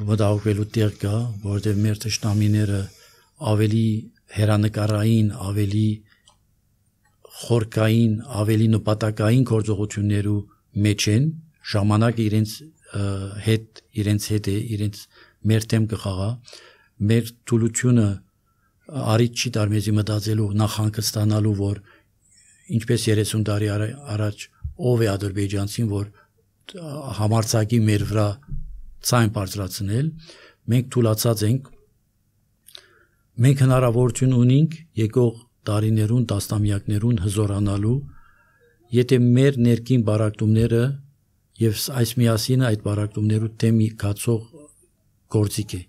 մտահոգվելու տեղ կա, որովհետև մեր թշնամիները ավելի հերանեկարային, ավելի խորքային, ավելի նպատակային գործողություններու մեջ են, ժամանակ իրենց հետ է, իրենց մեր թեմ կխաղա, մեր թուլությունը արիտ չի դար մեզի մտածելու նախանկստանալու, որ ինչպես 30 տարի առաջ ով է ադրբեջանցին, որ համարցակի մեր վրա ցայն բարձրացնել, մենք թուլացած ենք, մենք հնարավորություն ունենք եկող տարիներուն, տասնամյակներուն հզորանալու, եթե մեր ներքին բարակտումները եւ այս միասինը այդ բարակտումներու թեմի կացող գործիք է։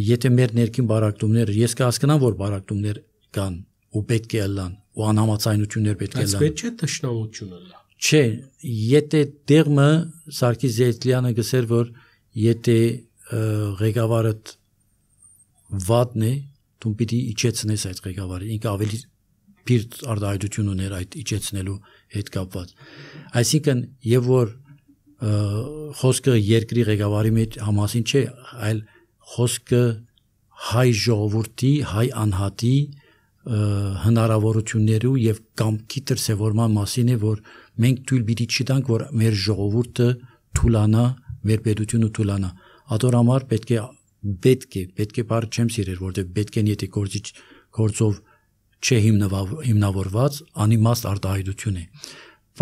Եթե մեր ներքին բարակտումները, ես կհասկանամ, որ բարակտումներ կան ու պետք է լան, ու անհամաձայնություններ պետք է լան։ Բայց պետք չէ տշնամությունը լա։ Չէ, եթե դեղը Սարգիս Զեյթլյանը գսեր, որ եթե ղեկավարը վատն է, դու պիտի իջեցնես այդ ղեկավարը, ինքը ավելի պիրտ արտահայտություն ուներ այդ իջեցնելու հետ կապված։ Այսինքն, եւ որ խոսքը երկրի ղեկավարի մեջ համասին չէ, այլ խոսքը հայ ժողովրդի, հայ անհատի հնարավորություններու եւ կամքի դրսեւորման մասին է, որ մենք թույլ պիտի չտանք, որ մեր ժողովուրդը թուլանա, մեր պետությունը թուլանա։ Ադոր համար պետք է բառը չեմ սիրել, որտեղ պետք է եթե գործով չէ հիմնավորված անիմաստ արտահայտություն է,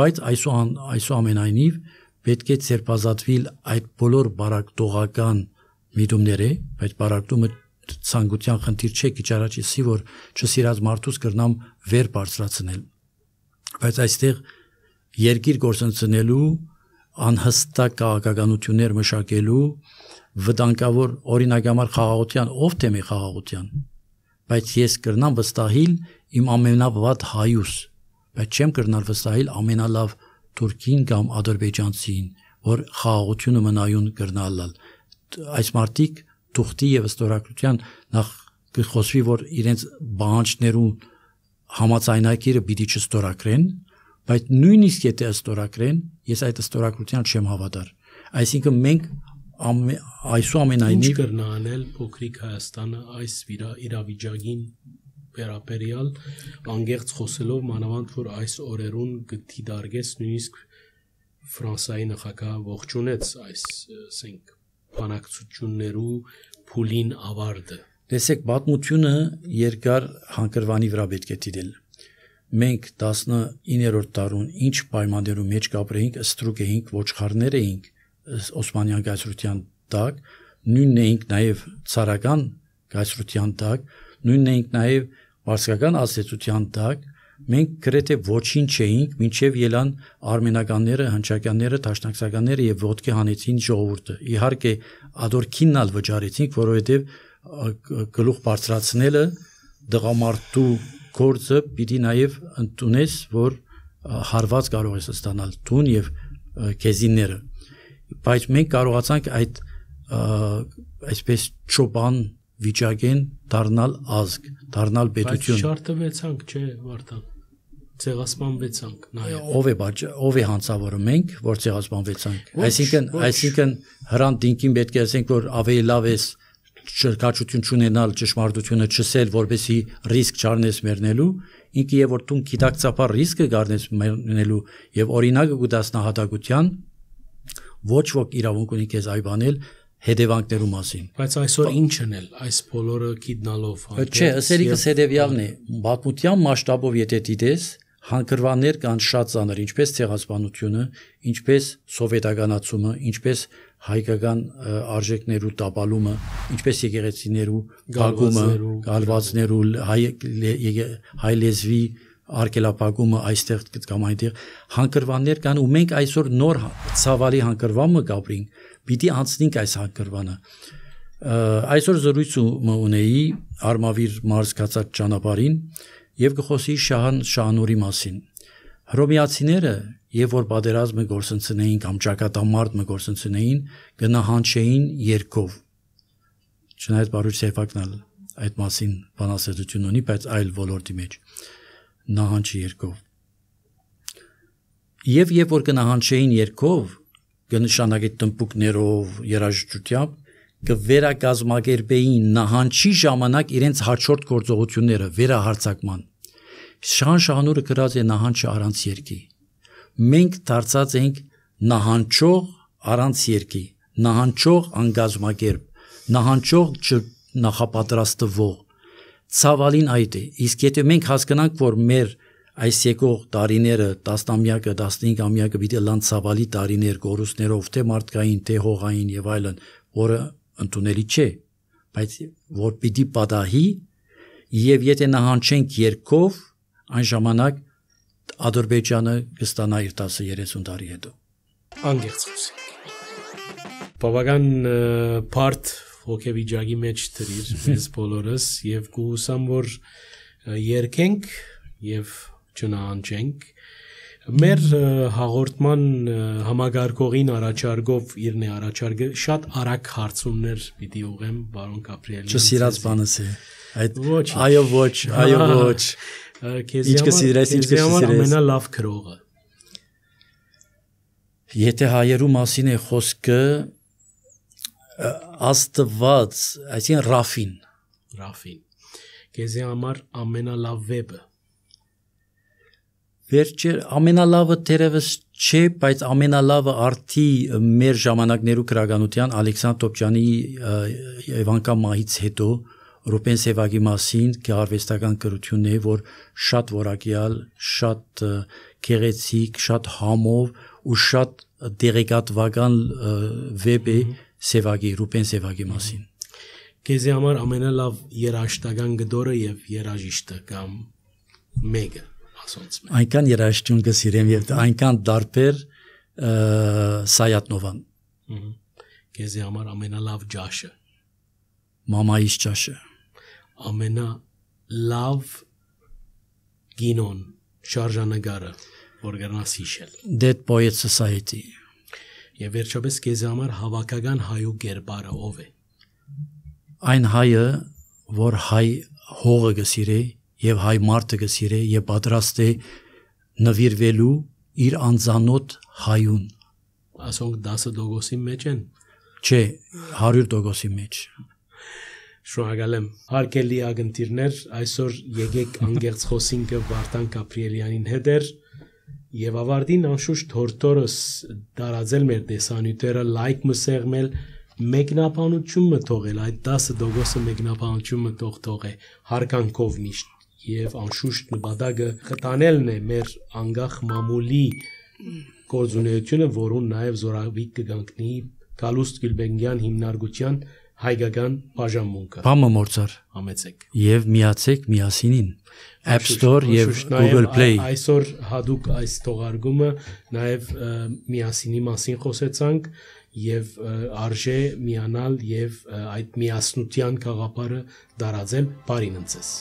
բայց այսուամենայնիվ պետք է ցերպազատվիլ այդ բոլոր բարակտողական միտումները, բայց բարակտումը ցանկության խնդիր չէ, քիչ առաջ ասի, որ չսիրած մարդուց կրնամ վեր բարձրացնել, բայց այստեղ երկիր գործընծնելու, անհստակ քաղաքականություններ մշակելու, վտանգավոր օրինակամար խաղաղության, ով թեմի խաղաղության, բայց ես կրնամ վստահիլ իմ ամենավատ հայուս, բայց չեմ կրնալ վստահիլ ամենալավ թուրքին կամ ադրբեջանցին, որ խաղաղությունը մնայուն կրնալալ։ Այս մարդիկ թուղթի եւ ստորագրության նախ կխոսվի, որ իրենց բանջներուն համաձայնագիրը պիտի չստորագրեն, բայց նույնիսկ եթե ստորագրեն, ես այդ ստորագրության չեմ հավատար։ Այսինքն մենք այսուամենայնիվ կրնանել փոքրիկ Հայաստանը այս իրավիճակին վերաբերյալ անգերց խոսելով մանավանդ որ այս օրերուն գտի դարգես նույնիսկ Ֆրանսիայի նախագահ ողջունեց այս ասենք բանակցություններու փուլին ավարտը։ Տեսեք, պատմությունը երկար հանգրվանի վրա պետք է դիտել։ Մենք 19-րդ դարուն ինչ պայմաններու մեջ կապրեինք, ստրուկ էինք, ոչխարներ էինք Օսմանյան կայսրության տակ, նույնն էինք նաև ցարական կայսրության տակ, նույնն էինք նաև պարսկական ազդեցության տակ, մենք գրեթե ոչինչ չէինք, մինչև ելան արմենականները, հնչակյանները, տաշնակցականները եւ ոտքի հանեցին ժողովուրդը։ Իհարկե, ադորքիննալ վճարեցինք, որովհետեւ գլուխ բարձրացնելը դղամարդու գործը պիտի նաև ընդունես, որ հարված կարող ես ստանալ տուն եւ քեզինները։ Բայց մենք կարողացանք այդ այսպես ճոբան վիճակեն դառնալ ազգ, դառնալ պետություն։ Բայց շարժվեցանք, չէ, Վարդան։ Ցեղասպանվեցանք նաև։ Ով է հանցավորը մենք, որ ցեղասպանվեցանք։ Այսինքն հրան դինքին պետք է ասենք, որ ավելի լավ է ճշգրտություն չունենալ, ճշմարտությունը չսել, որպեսի ռիսկ չառնես մեռնելու, ինքը եւ որ դու գիտակցաբար ռիսկը գարնես մեռնելու եւ օրինակը գտած նահատակության ոչ ոք իրավունք ունի քեզ այբանել հետևանքներու մասին։ Բայց այսօր ինչն էլ այս բոլորը գիտնալով Չէ, ասելիքս հետևյալն է, պատմության մասշտաբով եթե դիտես, հանգրվաններ կան շատ ծանր, ինչպես ցեղասպանությունը, ինչպես սովետականացումը, ինչպես հայկական արժեքներու տապալումը, ինչպես եկեղեցիներու գալումը, գալվածներու հայ լեզվի արկելապակումը այստեղ կամ այնտեղ հանգրվաններ կան ու մենք այսօր նոր ցավալի հանգրվանը կապրինք պիտի անցնենք այս հանգրվանը այսօր զրույց ունեի Արմավիր մարզ կացած ճանապարհին եւ գխոսի Շահանուրի մասին հռոմեացիները եւ որ պատերազմը գործընծնեին կամ ճակատամարտը գործընծնեին գնահանչեին երկով չնայած բարույց Սեֆակնալ այդ մասին բանասերություն ունի բայց այլ ոլորտի մեջ նահանջի երկով եւ որ կնահանջեին երկով կնշանակի տնպուկներով երաժշտությամբ կվերակազմակերպեին նահանջի ժամանակ իրենց հաջորդ գործողությունները վերահարձակման Շահանուրը գրած է նահանջը առանց երկի մենք դարձած ենք նահանջող առանց երկի նահանջող անգազմակերպ նահանջող չնախապատրաստվող ցավալին այդ է իսկ եթե մենք հասկանանք որ մեր այս եկող տարիները 10-ամյակը 15-ամյակը պիտի լան ցավալի տարիներ գորուսներով թե մարդկային թե հողային եւ այլն որը ընդունելի չէ բայց որ պիտի պատահի եւ եթե նահանջենք երկով այն ժամանակ Ադրբեջանը կստանա իր 10-30 տարի հետո անգերց խոսենք բավական բարդ հոգեվիճակի մեջ դրիր մեզ բոլորս եւ կուսամ որ երկենք եւ չնահանջենք մեր հաղորդման համագարկողին առաջարկով իրն է առաջարկը շատ արագ հարցումներ պիտի ուղեմ բարոն Գաբրիելյան չսիրած բանս է այդ այո ոչ ինչ կսիրես ինչ կսիրես ամենալավ քրողը եթե հայերու մասին է խոսքը Աստված այսինքն Ռաֆին քեզի համար ամենալավ վեբը Վերջեր ամենալավը թերևս չէ, բայց ամենալավը արդի մեր ժամանակներու քրագանության Ալեքսանդր Տոպչյանի եւ անգամ մահից հետո Ռուբեն Սևագի մասին գեղարվեստական գրությունն է, որ շատ որակյալ, շատ գեղեցիկ, շատ համով ու շատ դերեկատվական վեբ է Սևագի, Ռուբեն Սևագի մասին։ Քեզի համար ամենալավ երաժշտական գդորը եւ երաժիշտը կամ մեկը Այնքան երաժշտություն կսիրեմ եւ այնքան դարբեր Սայատնովան Քեզի համար ամենալավ ջաշը Մամայիս ջաշը ամենալավ գինոն շարժանագարը որ գնաս հիշել Dead Poets Society եւ վերջապես քեզի համար հավաքական հայու գերբարը ով է Այն հայը որ հայ հողը կսիրե եւ հայ մարդը կսիրե եւ պատրաստ է նվիրվելու իր անձանոտ հայուն ասոնք 10% մեջ են չէ 100% մեջ շնորհակալ եմ հարգելի ագնտիրներ այսօր եկեք անգերց խոսինքը Վարդան Գաբրիելյանին հետ էր եւ ավարտին անշուշտ հորտորս դարածել մեր տեսանյութերը լայք մսեղմել մեկնաբանությունը թողել այդ 10% մեկնաբանությունը թողե հարգանքով միշտ Եվ անշուշտ նպատակը խտանելն է մեր անգախ մամուլի գործունեությունը, որուն նաև զորավիք կգանքնի Գալուստ Գյուլբենգյան հիմնարկության հայկական բաժանմունքը։ Բամը մորցար համեցեք։ Եվ միացեք միասինին։ App Store եւ Google Play։ Այսօր հadoop այս թողարկումը նաև միասինի մասին խոսեցանք եւ արժե միանալ եւ այդ միասնության գաղափարը դարաձել բարին ընծես։